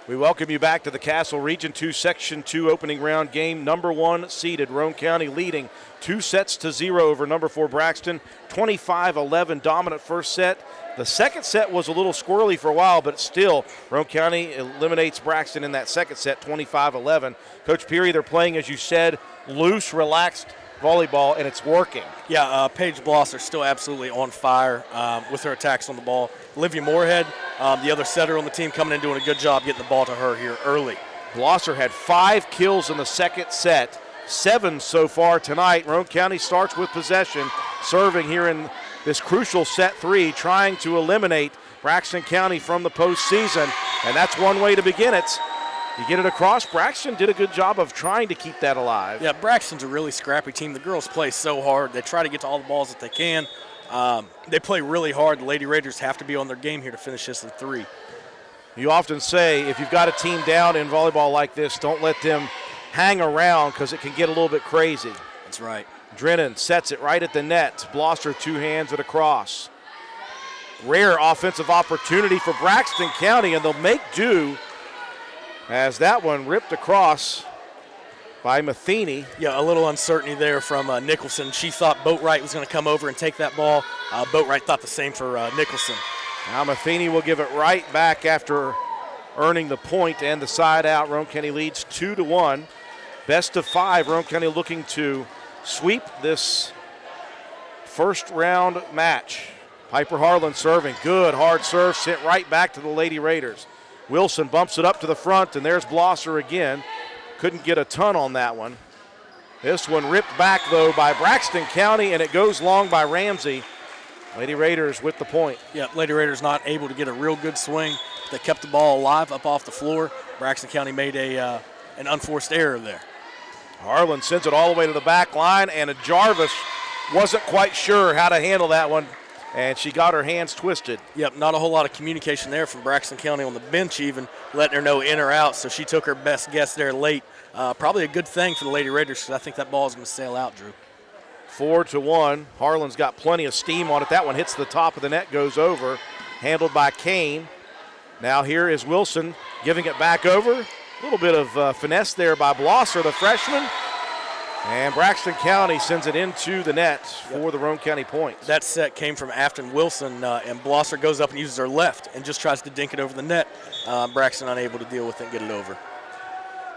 We welcome you back to the Castle Region 2 Section 2 opening round game. Number 1 seeded Roane County leading 2-0 over number 4 Braxton. 25-11 dominant first set. The second set was a little squirrely for a while, but still Roane County eliminates Braxton in that second set, 25-11. Coach Peary, they're playing, as you said, loose, relaxed volleyball, and it's working. Yeah, Paige Blosser still absolutely on fire with her attacks on the ball. Olivia Moorhead, the other setter on the team, coming in doing a good job getting the ball to her here early. Blosser had 5 kills in the second set, 7 so far tonight. Roane County starts with possession, serving here in this crucial set 3, trying to eliminate Braxton County from the postseason, and that's one way to begin it. You get it across. Braxton did a good job of trying to keep that alive. Yeah, Braxton's a really scrappy team. The girls play so hard. They try to get to all the balls that they can. They play really hard. The Lady Raiders have to be on their game here to finish this at 3. You often say if you've got a team down in volleyball like this, don't let them hang around because it can get a little bit crazy. That's right. Drennan sets it right at the net. Blosser 2 hands it across. Rare offensive opportunity for Braxton County, and they'll make do as that one ripped across by Matheny. Yeah, a little uncertainty there from Nicholson. She thought Boatwright was going to come over and take that ball. Boatwright thought the same for Nicholson. Now Matheny will give it right back after earning the point and the side out. Roane County leads 2-1. Best of 5. Roane County looking to sweep this first round match. Piper Harlan serving. Good hard serve sent right back to the Lady Raiders. Wilson bumps it up to the front, and there's Blosser again. Couldn't get a ton on that one. This one ripped back, though, by Braxton County, and it goes long by Ramsey. Lady Raiders with the point. Yeah, Lady Raiders not able to get a real good swing. They kept the ball alive up off the floor. Braxton County made an unforced error there. Harlan sends it all the way to the back line, and Jarvis wasn't quite sure how to handle that one, and she got her hands twisted. Yep, not a whole lot of communication there from Braxton County on the bench even, letting her know in or out, so she took her best guess there late. Probably a good thing for the Lady Raiders because I think that ball is going to sail out, Drew. 4-1. Harlan's got plenty of steam on it. That one hits the top of the net, goes over. Handled by Kane. Now here is Wilson giving it back over. A little bit of finesse there by Blosser, the freshman. And Braxton County sends it into the net for the Roane County points. That set came from Afton Wilson, and Blosser goes up and uses her left and just tries to dink it over the net. Braxton unable to deal with it and get it over.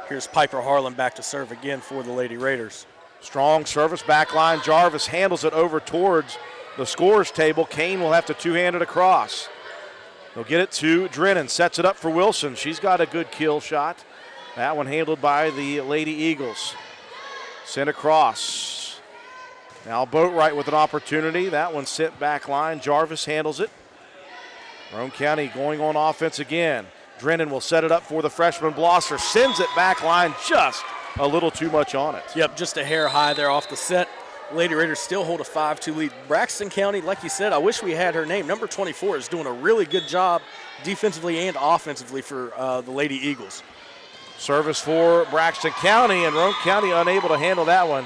Here's Piper Harlan back to serve again for the Lady Raiders. Strong service, back line. Jarvis handles it over towards the scorer's table. Kane will have to two-hand it across. They'll get it to Drennan, sets it up for Wilson. She's got a good kill shot. That one handled by the Lady Eagles. Sent across. Now Boatwright with an opportunity. That one sent back line. Jarvis handles it. Roane County going on offense again. Drennan will set it up for the freshman. Blosser sends it back line, just a little too much on it. Yep, just a hair high there off the set. Lady Raiders still hold a 5-2 lead. Braxton County, like you said, I wish we had her name. Number 24 is doing a really good job defensively and offensively for the Lady Eagles. Service for Braxton County, and Roane County unable to handle that one.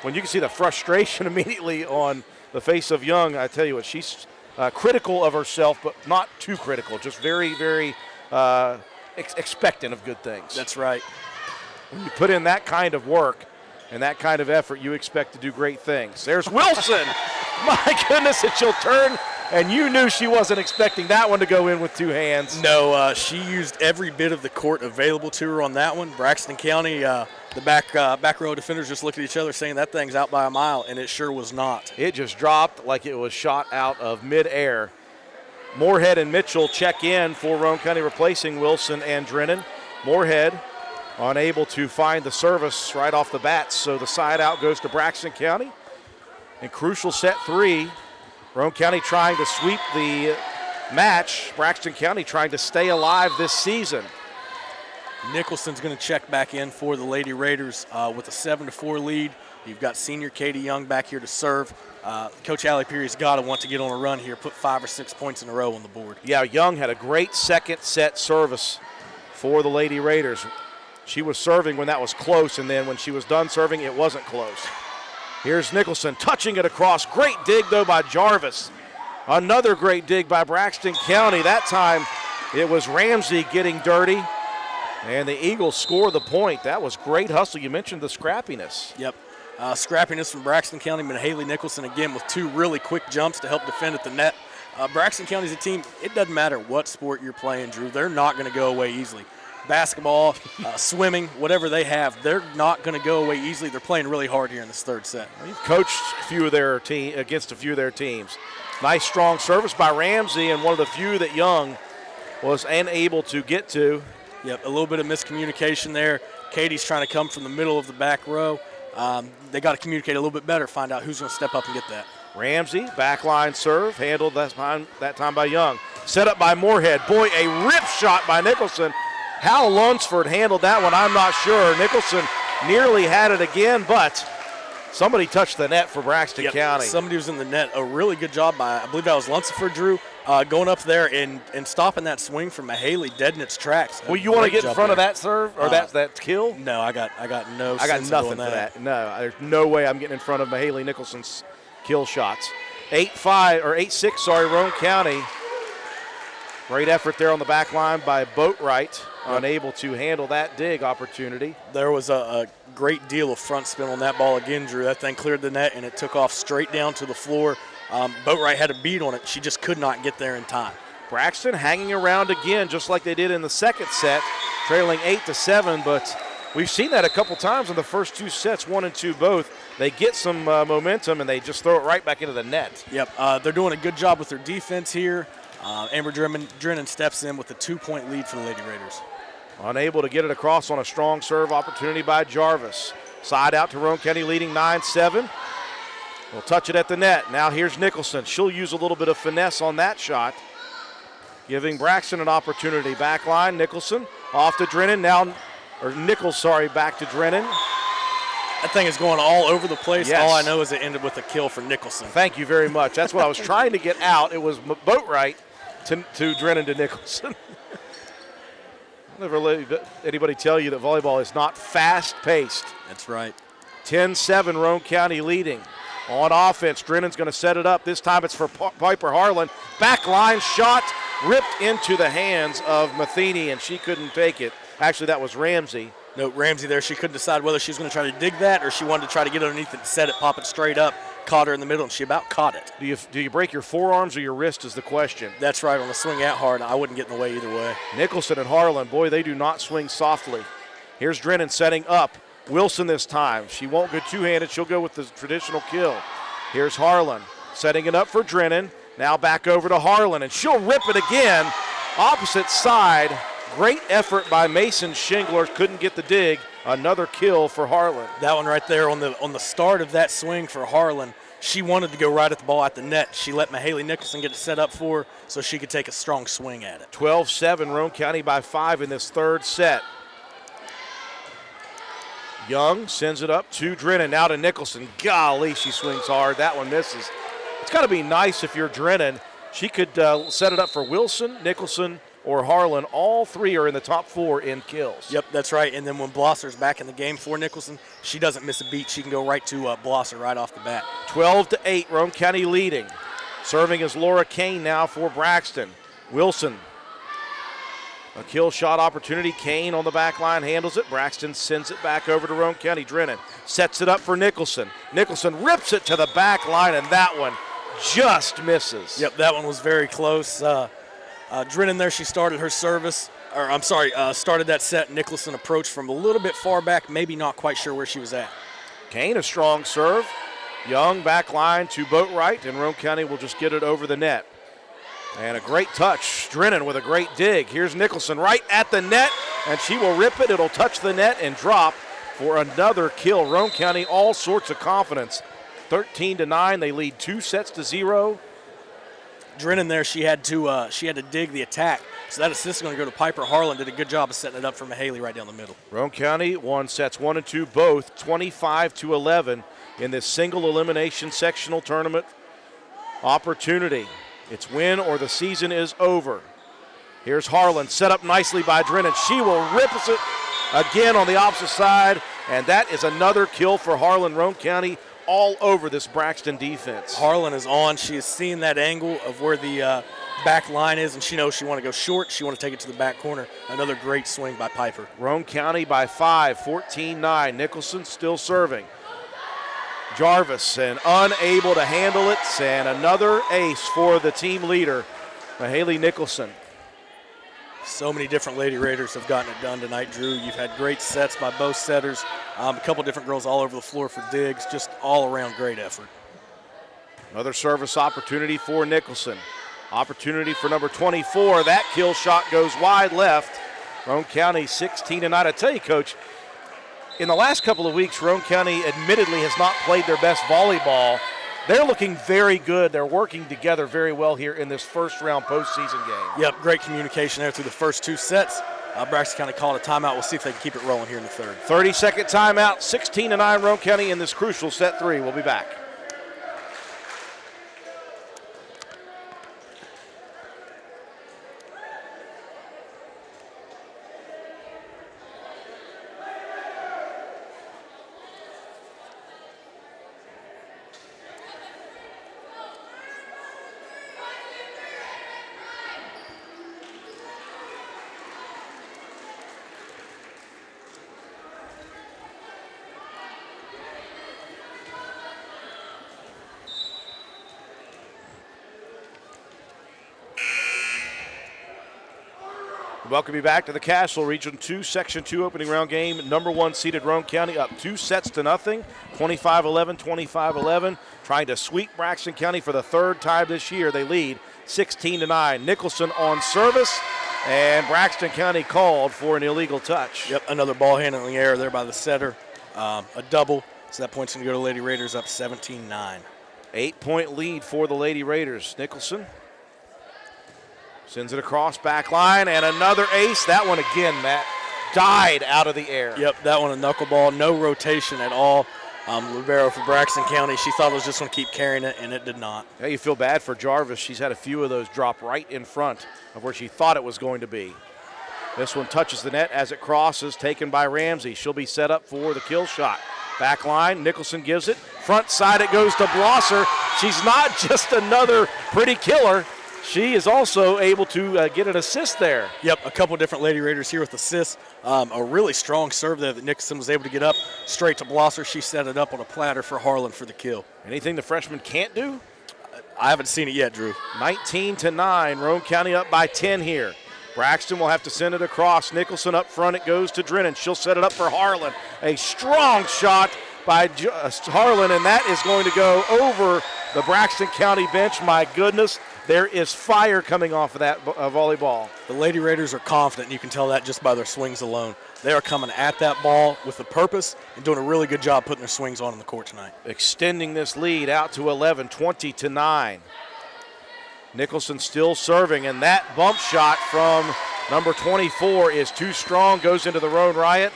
When you can see the frustration immediately on the face of Young, I tell you what, she's critical of herself, but not too critical, just very, very expectant of good things. That's right. When you put in that kind of work and that kind of effort, you expect to do great things. There's Wilson. My goodness, and she'll turn, and you knew she wasn't expecting that one to go in with two hands. No, she used every bit of the court available to her on that one. Braxton County, the back row defenders just looked at each other saying that thing's out by a mile, and it sure was not. It just dropped like it was shot out of midair. Moorhead and Mitchell check in for Roane County, replacing Wilson and Drennan. Moorhead unable to find the service right off the bat, so the side out goes to Braxton County. In crucial set 3, Roane County trying to sweep the match. Braxton County trying to stay alive this season. Nicholson's going to check back in for the Lady Raiders with a 7-4 lead. You've got senior Katie Young back here to serve. Coach Allie Peary's got to want to get on a run here, put 5 or 6 points in a row on the board. Yeah, Young had a great second set service for the Lady Raiders. She was serving when that was close, and then when she was done serving, it wasn't close. Here's Nicholson touching it across. Great dig, though, by Jarvis. Another great dig by Braxton County. That time it was Ramsey getting dirty, and the Eagles score the point. That was great hustle. You mentioned the scrappiness. Yep. Scrappiness from Braxton County, but Haley Nicholson again with 2 really quick jumps to help defend at the net. Braxton County's a team, it doesn't matter what sport you're playing, Drew. They're not going to go away easily. Basketball, swimming, whatever they have, they're not going to go away easily. They're playing really hard here in this third set. We've coached against a few of their teams. Nice strong service by Ramsey, and one of the few that Young was unable to get to. Yep, a little bit of miscommunication there. Katie's trying to come from the middle of the back row. They got to communicate a little bit better, find out who's going to step up and get that. Ramsey, backline serve, handled that time by Young. Set up by Moorhead. Boy, a rip shot by Nicholson. How Lunsford handled that one, I'm not sure. Nicholson nearly had it again, but somebody touched the net for Braxton County. Somebody was in the net. A really good job by, I believe that was Lunsford, Drew, going up there and stopping that swing from Mahaley dead in its tracks. Well, you want to get in front of that serve or that kill? No, I got no. I got nothing for that. No, there's no way I'm getting in front of Mahaley Nicholson's kill shots. 8-6, Roane County. Great effort there on the back line by Boatwright, unable to handle that dig opportunity. There was a great deal of front spin on that ball again, Drew. That thing cleared the net, and it took off straight down to the floor. Boatwright had a beat on it. She just could not get there in time. Braxton hanging around again, just like they did in the second set, trailing 8-7, but we've seen that a couple times in the first 2 sets, 1 and 2 both. They get some momentum, and they just throw it right back into the net. Yep, they're doing a good job with their defense here. Amber Drennan steps in with a 2-point lead for the Lady Raiders. Unable to get it across on a strong serve opportunity by Jarvis. Side out to Roane County leading 9-7. We'll touch it at the net. Now here's Nicholson. She'll use a little bit of finesse on that shot, giving Braxton an opportunity. Back line, Nicholson off to Drennan. Back to Drennan. That thing is going all over the place. Yes. All I know is it ended with a kill for Nicholson. Thank you very much. That's what I was trying to get out. It was Boatwright to Drennan to Nicholson. Never let anybody tell you that volleyball is not fast-paced. That's right. 10-7, Roane County leading. On offense, Drennan's going to set it up. This time it's for Piper Harlan. Back line shot ripped into the hands of Matheny, and she couldn't take it. Actually, that was Ramsey. No, Ramsey there, she couldn't decide whether she was going to try to dig that or she wanted to try to get underneath it and set it, pop it straight up. Caught her in the middle, and she about caught it. Do you break your forearms or your wrist is the question. That's right. On a swing at hard, I wouldn't get in the way either way. Nicholson and Harlan, boy, they do not swing softly. Here's Drennan setting up. Wilson this time. She won't go two-handed. She'll go with the traditional kill. Here's Harlan setting it up for Drennan. Now back over to Harlan, and she'll rip it again. Opposite side. Great effort by Mason Shingler. Couldn't get the dig. Another kill for Harlan. That one right there on the start of that swing for Harlan. She wanted to go right at the ball at the net. She let Mahaley Nicholson get it set up for her so she could take a strong swing at it. 12-7, Roane County by 5 in this third set. Young sends it up to Drennan, now to Nicholson. Golly, she swings hard. That one misses. It's got to be nice if you're Drennan. She could set it up for Wilson, Nicholson, or Harlan. All three are in the top 4 in kills. Yep, that's right. And then when Blosser's back in the game for Nicholson, she doesn't miss a beat. She can go right to Blosser right off the bat. 12-8, Roane County leading. Serving is Laura Kane now for Braxton. Wilson, a kill shot opportunity. Kane on the back line handles it. Braxton sends it back over to Roane County. Drennan sets it up for Nicholson. Nicholson rips it to the back line, and that one just misses. Yep, that one was very close. Drennan there, she started her service, started that set. Nicholson approached from a little bit far back, maybe not quite sure where she was at. Kane, a strong serve. Young back line to Boatwright, and Roane County will just get it over the net. And a great touch. Drennan with a great dig. Here's Nicholson right at the net, and she will rip it. It'll touch the net and drop for another kill. Roane County, all sorts of confidence. 13-9, they lead 2-0. Drennan there, she had to dig the attack. So that assist is going to go to Piper. Harlan did a good job of setting it up for Mahaley right down the middle. Roane County won sets 1 and 2, both 25-11 in this single elimination sectional tournament opportunity. It's win or the season is over. Here's Harlan, set up nicely by Drennan. She will rip it again on the opposite side, and that is another kill for Harlan. Roane County all over this Braxton defense. Harlan is on. She is seeing that angle of where the back line is, and she knows she want to go short. She want to take it to the back corner. Another great swing by Piper. Roane County by 5, 14-9. Nicholson still serving. Jarvis and unable to handle it, and another ace for the team leader, Mahaley Nicholson. So many different Lady Raiders have gotten it done tonight, Drew. You've had great sets by both setters. A couple different girls all over the floor for digs. Just all around great effort. Another service opportunity for Nicholson. Opportunity for number 24. That kill shot goes wide left. Roane County 16-9. I tell you, Coach, in the last couple of weeks, Roane County admittedly has not played their best volleyball. They're looking very good. They're working together very well here in this first round postseason game. Yep, great communication there through the first 2 sets. Braxton County called a timeout. We'll see if they can keep it rolling here in the third. 30-second timeout, 16-9 Roane County in this crucial set 3. We'll be back. Welcome you back to the Castle Region 2, Section 2 opening round game. Number 1 seeded Roane County up 2-0, 25-11, 25-11. Trying to sweep Braxton County for the third time this year. They lead 16-9. Nicholson on service, and Braxton County called for an illegal touch. Yep, another ball handling error there by the setter. A double, so that point's going to go to Lady Raiders up 17-9. 8-point lead for the Lady Raiders. Nicholson sends it across back line, and another ace. That one again, Matt, died out of the air. Yep, that one a knuckleball, no rotation at all. Libero for Braxton County, she thought it was just going to keep carrying it, and it did not. Yeah, you feel bad for Jarvis. She's had a few of those drop right in front of where she thought it was going to be. This one touches the net as it crosses, taken by Ramsey. She'll be set up for the kill shot. Back line, Nicholson gives it. Front side, it goes to Blosser. She's not just another pretty killer. she is also able to get an assist there. Yep, a couple different Lady Raiders here with assists. A really strong serve there that Nicholson was able to get up straight to Blosser. She set it up on a platter for Harlan for the kill. Anything the freshman can't do? I haven't seen it yet, Drew. 19-9, Roane County up by 10 here. Braxton will have to send it across. Nicholson up front, it goes to Drennan. She'll set it up for Harlan. A strong shot by Harlan, and that is going to go over the Braxton County bench. My goodness, there is fire coming off of that volleyball. The Lady Raiders are confident, and you can tell that just by their swings alone. They are coming at that ball with a purpose and doing a really good job putting their swings on in the court tonight. Extending this lead out to 11, 20-9. Nicholson still serving, and that bump shot from number 24 is too strong, goes into the Roane Riot.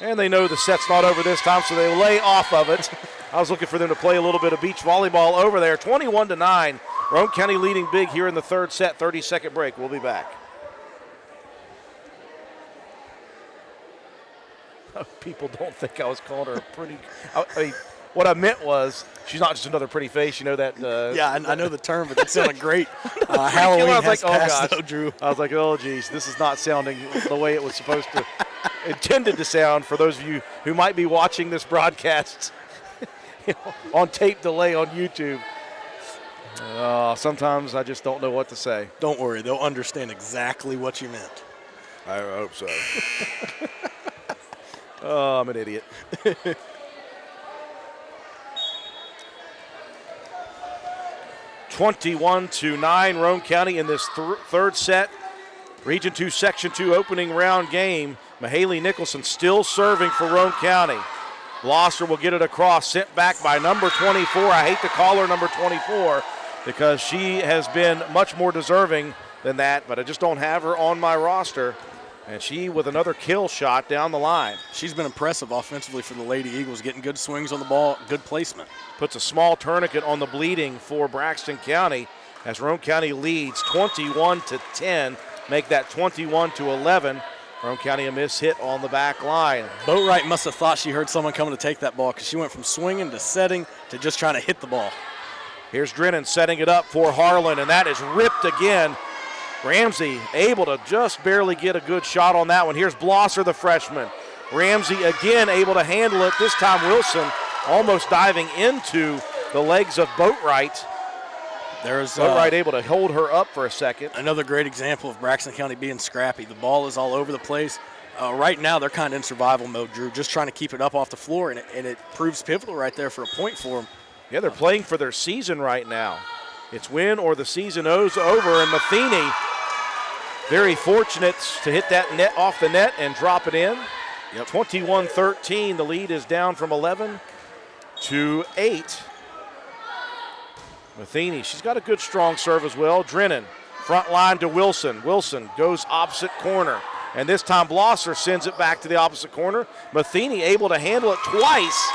And they know the set's not over this time, so they lay off of it. I was looking for them to play a little bit of beach volleyball over there. 21-9. Roane County leading big here in the third set. 30-second break. We'll be back. People don't think I was calling her a pretty. I mean, what I meant was she's not just another pretty face. You know that. Yeah, I know the term, but that sounded great. Halloween has passed, though, Drew. I was like, oh, geez, this is not sounding the way it was supposed to, intended to sound for those of you who might be watching this broadcast on tape delay on YouTube. Sometimes I just don't know what to say. Don't worry, they'll understand exactly what you meant. I hope so. Oh, I'm an idiot. 21-9, Roane County in this third set. Region 2, Section 2 opening round game. Mahaley Nicholson still serving for Roane County. Blosser will get it across, sent back by number 24. I hate to call her number 24 because she has been much more deserving than that, but I just don't have her on my roster. And she with another kill shot down the line. She's been impressive offensively for the Lady Eagles, getting good swings on the ball, good placement. Puts a small tourniquet on the bleeding for Braxton County as Roane County leads 21-10, make that 21-11. Roane County a miss hit on the back line. Boatwright must have thought she heard someone coming to take that ball because she went from swinging to setting to just trying to hit the ball. Here's Drennan setting it up for Harlan, and that is ripped again. Ramsey able to just barely get a good shot on that one. Here's Blosser, the freshman. Ramsey again able to handle it. This time Wilson almost diving into the legs of Boatwright. Boatwright able to hold her up for a second. Another great example of Braxton County being scrappy. The ball is all over the place. Right now they're kind of in survival mode, Drew, just trying to keep it up off the floor, and it proves pivotal right there for a point for them. Yeah, they're playing for their season right now. It's win or the season is over, and Matheny very fortunate to hit that net off the net and drop it in. Yep. 21-13, the lead is down from 11 to 8. Matheny, she's got a good strong serve as well. Drennan, front line to Wilson. Wilson goes opposite corner. And this time Blosser sends it back to the opposite corner. Matheny able to handle it twice.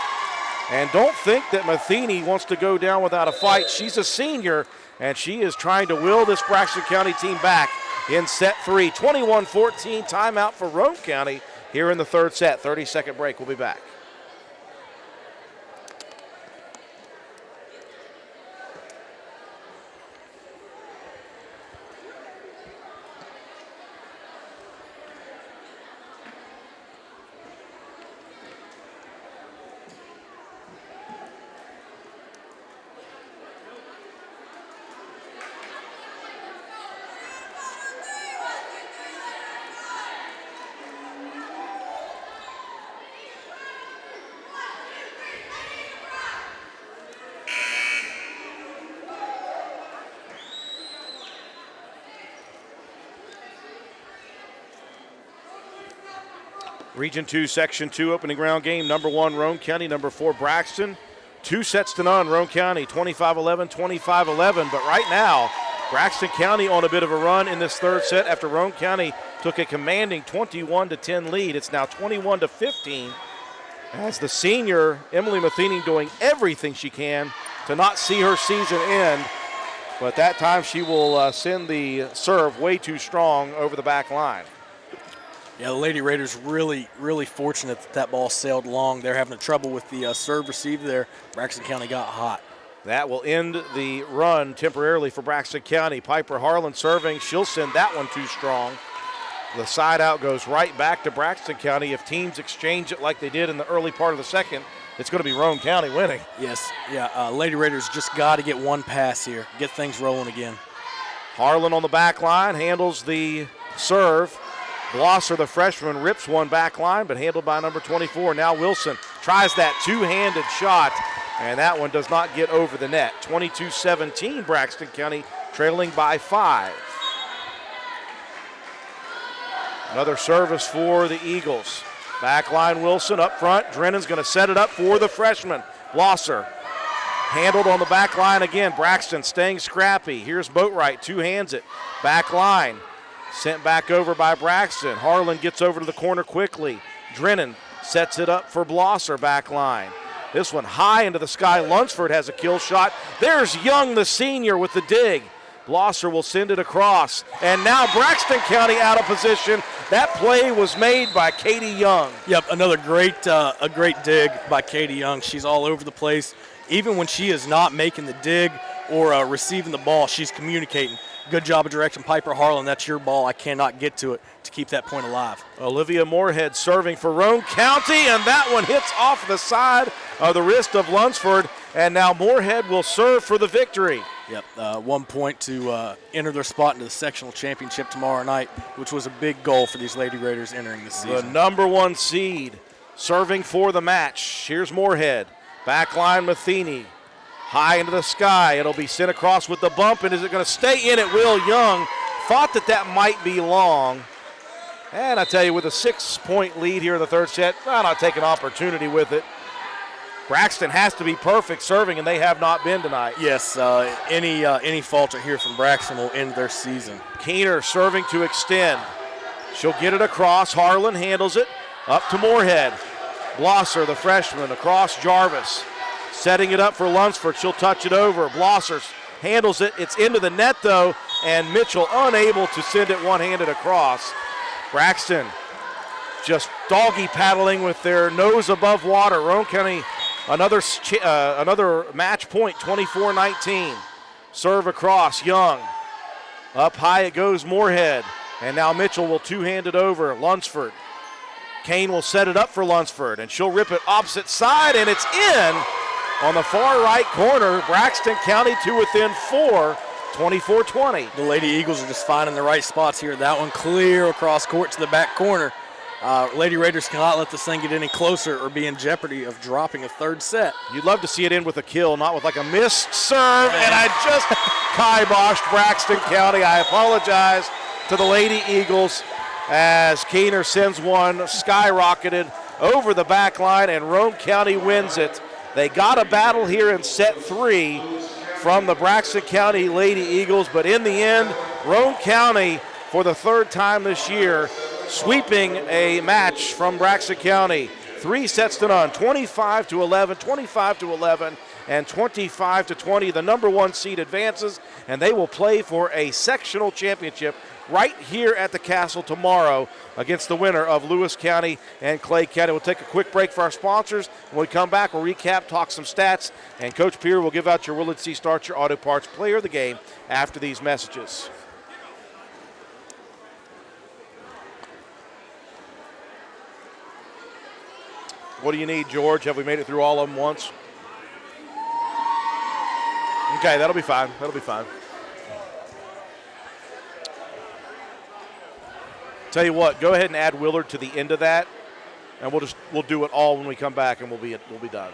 And don't think that Matheny wants to go down without a fight. She's a senior, and she is trying to will this Braxton County team back in set 3. 21-14, timeout for Roane County here in the third set. 30-second break. We'll be back. Region 2, Section 2 opening round game. Number 1, Roane County. Number 4, Braxton. 2-0, Roane County, 25-11, 25-11. But right now, Braxton County on a bit of a run in this third set after Roane County took a commanding 21-10 lead. It's now 21-15 as the senior, Emily Matheny, doing everything she can to not see her season end. But that time she will send the serve way too strong over the back line. Yeah, the Lady Raiders really, really fortunate that ball sailed long. They're having trouble with the serve receive there. Braxton County got hot. That will end the run temporarily for Braxton County. Piper Harlan serving. She'll send that one too strong. The side out goes right back to Braxton County. If teams exchange it like they did in the early part of the second, it's going to be Roane County winning. Yes, yeah, Lady Raiders just got to get one pass here, get things rolling again. Harlan on the back line handles the serve. Blosser, the freshman, rips one back line, but handled by number 24. Now Wilson tries that two-handed shot, and that one does not get over the net. 22-17, Braxton County trailing by 5. Another service for the Eagles. Backline Wilson up front. Drennan's going to set it up for the freshman. Blosser handled on the back line again. Braxton staying scrappy. Here's Boatwright, two hands it. Back line, sent back over by Braxton. Harlan gets over to the corner quickly. Drennan sets it up for Blosser, back line. This one high into the sky. Lunsford has a kill shot. There's Young, the senior, with the dig. Blosser will send it across. And now Braxton County out of position. That play was made by Katie Young. Yep, another a great dig by Katie Young. She's all over the place. Even when she is not making the dig or receiving the ball, she's communicating. Good job of direction. Piper Harlan, that's your ball. I cannot get to it to keep that point alive. Olivia Moorhead serving for Roane County, and that one hits off the side of the wrist of Lunsford, and now Moorhead will serve for the victory. Yep, 1 point to enter their spot into the sectional championship tomorrow night, which was a big goal for these Lady Raiders entering this season. The number 1 seed serving for the match. Here's Moorhead. Backline Matheny. High into the sky. It'll be sent across with the bump, and is it going to stay in? It will. Young thought that might be long. And I tell you, with a 6-point lead here in the third set, why not take an opportunity with it? Braxton has to be perfect serving, and they have not been tonight. Yes, any falter here from Braxton will end their season. Keener serving to extend. She'll get it across. Harlan handles it. Up to Moorhead. Blosser, the freshman, across Jarvis. Setting it up for Lunsford. She'll touch it over. Blosser handles it. It's into the net, though, and Mitchell unable to send it one-handed across. Braxton just doggy paddling with their nose above water. Roane County, another match point, 24-19. Serve across, Young. Up high it goes, Moorhead. And now Mitchell will two-hand it over, Lunsford. Kane will set it up for Lunsford, and she'll rip it opposite side, and it's in on the far right corner. Braxton County to within 4, 24-20. The Lady Eagles are just finding the right spots here. That one clear across court to the back corner. Lady Raiders cannot let this thing get any closer or be in jeopardy of dropping a third set. You'd love to see it in with a kill, not with like a missed serve, and I just kiboshed Braxton County. I apologize to the Lady Eagles as Keener sends one skyrocketed over the back line, and Roane County wins it. They got a battle here in set 3 from the Braxton County Lady Eagles, but in the end, Roane County, for the third time this year, sweeping a match from Braxton County. 3 sets to none, 25-11, 25-11, and 25-20. The number 1 seed advances, and they will play for a sectional championship right here at the Castle tomorrow against the winner of Lewis County and Clay County. We'll take a quick break for our sponsors. When we come back, we'll recap, talk some stats, and Coach Peer will give out your Willard C. Starcher Auto Parts Player of the Game after these messages. What do you need, George? Have we made it through all of them once? Okay, that'll be fine. That'll be fine. Tell you what, go ahead and add Willard to the end of that, and we'll do it all when we come back, and we'll be done.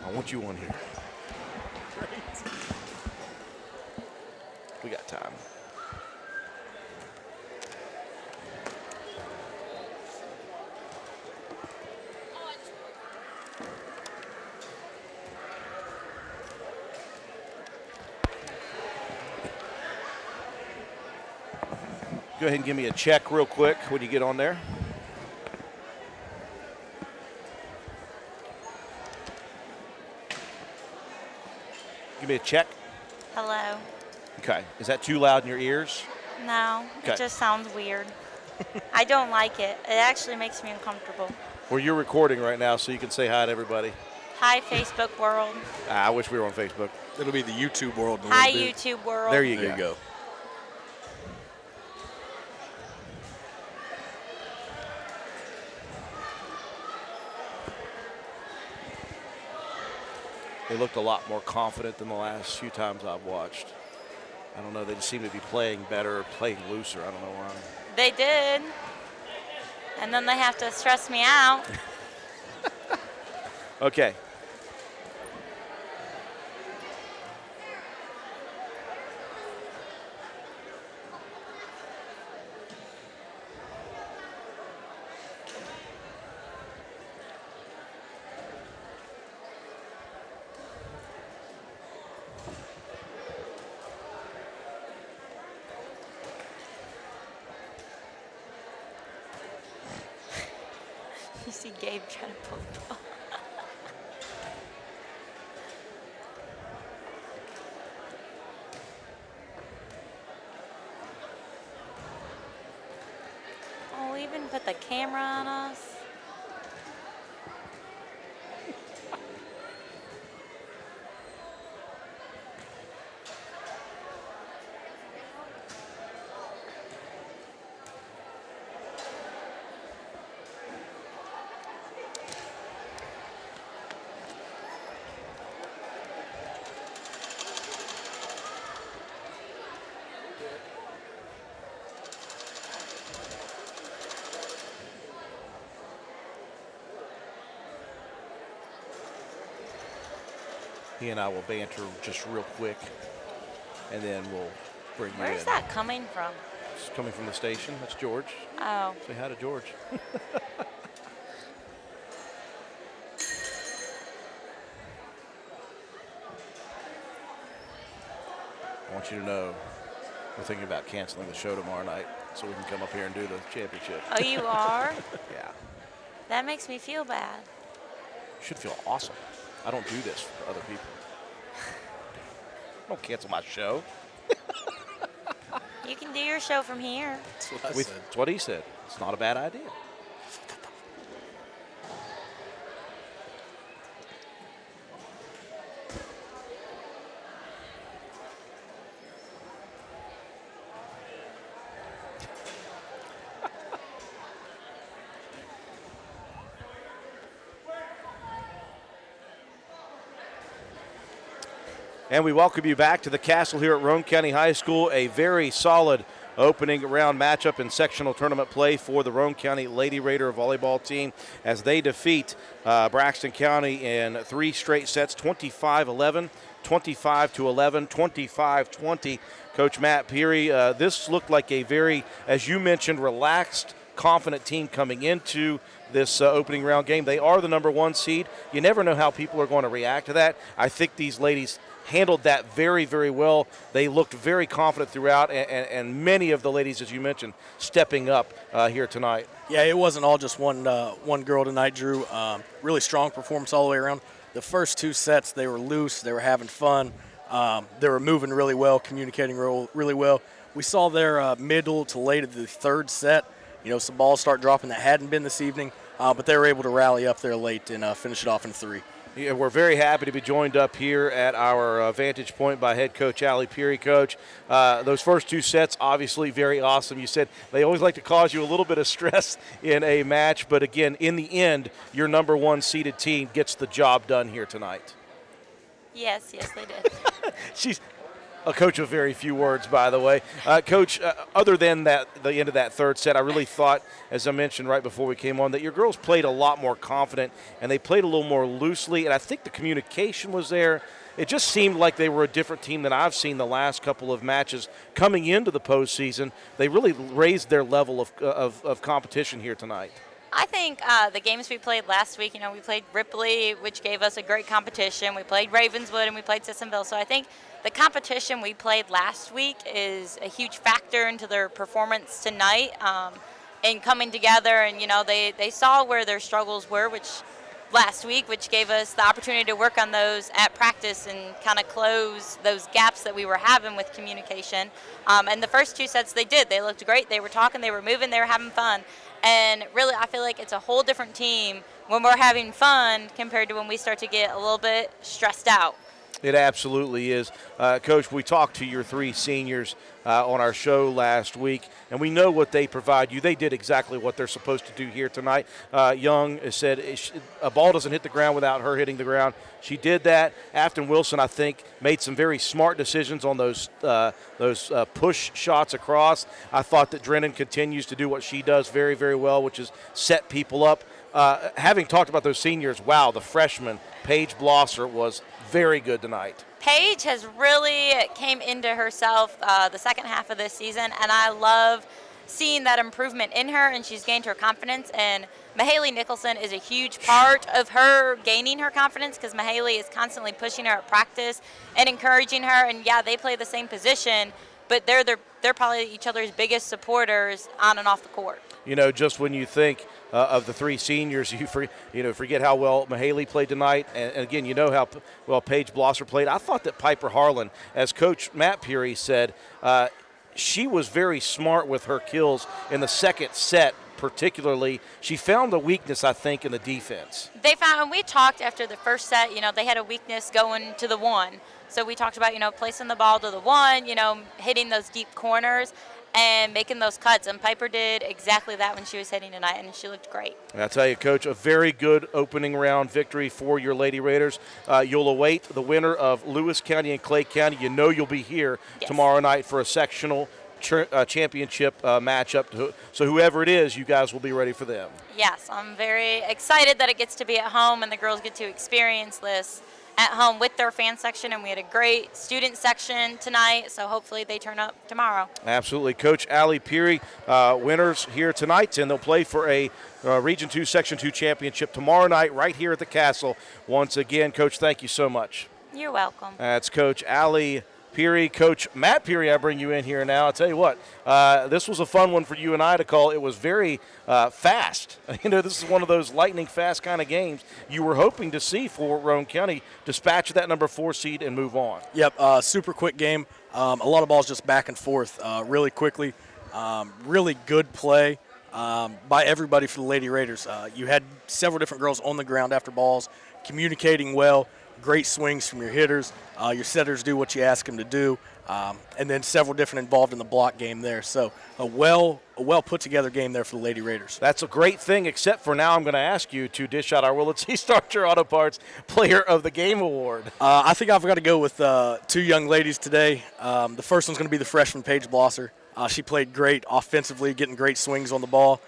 I want you on here. We got time. Go ahead and give me a check real quick when you get on there. Give me a check. Hello. Okay. Is that too loud in your ears? No, Okay. it just sounds weird. I don't like it. It actually makes me uncomfortable. Well, you're recording right now, so you can say hi to everybody. Hi, Facebook world. I wish we were on Facebook. It'll be the YouTube world. in a Hi, little bit. YouTube world. There you There you go. They looked a lot more confident than the last few times I've watched. I don't know. They just seem to be playing better, playing looser. I don't know why. They did. And then they have to stress me out. Okay. You see Gabe trying to pull the ball. Oh, even put the camera on us. He and I will banter just real quick, and then we'll bring you in. Where's that coming from? It's coming from the station. That's George. Oh. Say hi to George. I want you to know we're thinking about canceling the show tomorrow night so we can come up here and do the championship. Oh, you are? Yeah. That makes me feel bad. You should feel awesome. I don't do this for other people. Don't cancel my show. You can do your show from here. That's what I said. That's what he said. It's not a bad idea. And we welcome you back to the Castle here at Roane County High School. A very solid opening round matchup in sectional tournament play for the Roane County Lady Raider volleyball team as they defeat Braxton County in 3 straight sets, 25-11, 25-11, 25-20. Coach Matt Peary, this looked like a very, as you mentioned, relaxed, confident team coming into this opening round game. They are the #1 seed. You never know how people are going to react to that. I think these ladies handled that very, very well. They looked very confident throughout, and many of the ladies, as you mentioned, stepping up here tonight. Yeah, it wasn't all just one girl tonight, Drew. Really strong performance all the way around. The first 2 sets, they were loose. They were having fun. They were moving really well, communicating really well. We saw their middle to late of the 3rd set. Some balls start dropping that hadn't been this evening, but they were able to rally up there late and finish it off in 3. Yeah, we're very happy to be joined up here at our vantage point by head coach Allie Peary. Coach, those first 2 sets, obviously very awesome. You said they always like to cause you a little bit of stress in a match, but again, in the end, your #1 seeded team gets the job done here tonight. Yes, they did. A coach of very few words, by the way. Coach, other than the end of that third set, I really thought, as I mentioned right before we came on, that your girls played a lot more confident and they played a little more loosely, and I think the communication was there. It just seemed like they were a different team than I've seen the last couple of matches coming into the postseason. They really raised their level of competition here tonight. I think the games we played last week, we played Ripley, which gave us a great competition. We played Ravenswood and we played Sissonville. So I think the competition we played last week is a huge factor into their performance tonight and coming together. And, they saw where their struggles were, last week, which gave us the opportunity to work on those at practice and kind of close those gaps that we were having with communication. And the first two sets they did. They looked great. They were talking, they were moving, they were having fun. And really, I feel like it's a whole different team when we're having fun compared to when we start to get a little bit stressed out. It absolutely is. Coach, we talked to your three seniors on our show last week, and we know what they provide you. They did exactly what they're supposed to do here tonight. Young said a ball doesn't hit the ground without her hitting the ground. She did that. Afton Wilson, I think, made some very smart decisions on those push shots across. I thought that Drennan continues to do what she does very, very well, which is set people up. Having talked about those seniors, wow, the freshman, Paige Blosser, was very good tonight. Paige has really came into herself the second half of this season, and I love seeing that improvement in her, and she's gained her confidence. And Mahaley Nicholson is a huge part of her gaining her confidence because Mahaley is constantly pushing her at practice and encouraging her. And, yeah, they play the same position, but they're probably each other's biggest supporters on and off the court. Just when you think of the three seniors, you forget how well Mahaley played tonight, and again, how well Paige Blosser played. I thought that Piper Harlan, as Coach Matt Peary said, she was very smart with her kills in the second set. Particularly, she found a weakness, I think, in the defense. They found, and we talked after the first set, they had a weakness going to the one. So we talked about, placing the ball to the one, hitting those deep corners and making those cuts. And Piper did exactly that when she was hitting tonight, and she looked great. And I'll tell you, Coach, a very good opening round victory for your Lady Raiders. You'll await the winner of Lewis County and Clay County. You'll be here tomorrow night for a sectional championship matchup. So whoever it is, you guys will be ready for them. Yes, I'm very excited that it gets to be at home and the girls get to experience this at home with their fan section, and we had a great student section tonight, so hopefully they turn up tomorrow. Absolutely. Coach Allie Peary, winners here tonight, and they'll play for a Region 2 Section 2 championship tomorrow night right here at the Castle. Once again, Coach, thank you so much. You're welcome. That's Coach Allie Peary. Coach Matt Peary, I bring you in here now. I'll tell you what, this was a fun one for you and I to call. It was very fast. This is one of those lightning fast kind of games you were hoping to see for Roane County dispatch that number 4 seed and move on. Yep, super quick game. A lot of balls just back and forth really quickly. Really good play by everybody for the Lady Raiders. You had several different girls on the ground after balls, communicating well. Great swings from your hitters. Your setters do what you ask them to do, and then several different involved in the block game there. So a well put together game there for the Lady Raiders. That's a great thing, except for now I'm going to ask you to dish out our Willett C. Starcher Auto Parts Player of the Game Award. I think I've got to go with two young ladies today. The first one's going to be the freshman Paige Blosser. She played great offensively, getting great swings on the ball.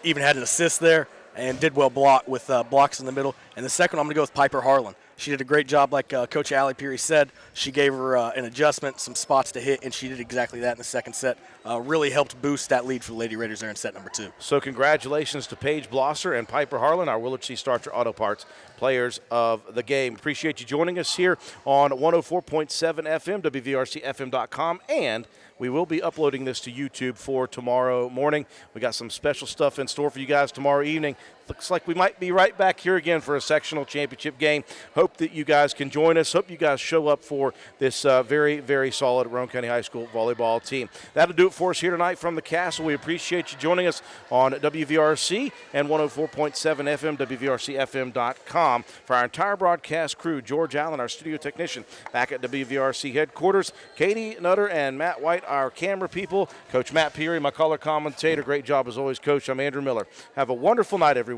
Even had an assist there. And did well block with blocks in the middle. And the second, I'm going to go with Piper Harlan. She did a great job, like Coach Allie Peary said. She gave her an adjustment, some spots to hit, and she did exactly that in the second set. Really helped boost that lead for the Lady Raiders there in set number 2. So congratulations to Paige Blosser and Piper Harlan, our Willard C. Starcher Auto Parts players of the game. Appreciate you joining us here on 104.7 FM, WVRCFM.com, and we will be uploading this to YouTube for tomorrow morning. We got some special stuff in store for you guys tomorrow evening. Looks like we might be right back here again for a sectional championship game. Hope that you guys can join us. Hope you guys show up for this very, very solid Roane County High School volleyball team. That'll do it for us here tonight from the Castle. We appreciate you joining us on WVRC and 104.7 FM, WVRCFM.com. For our entire broadcast crew, George Allen, our studio technician, back at WVRC headquarters, Katie Nutter and Matt White, our camera people, Coach Matt Peary, my color commentator. Great job as always, Coach. I'm Andrew Miller. Have a wonderful night, everyone.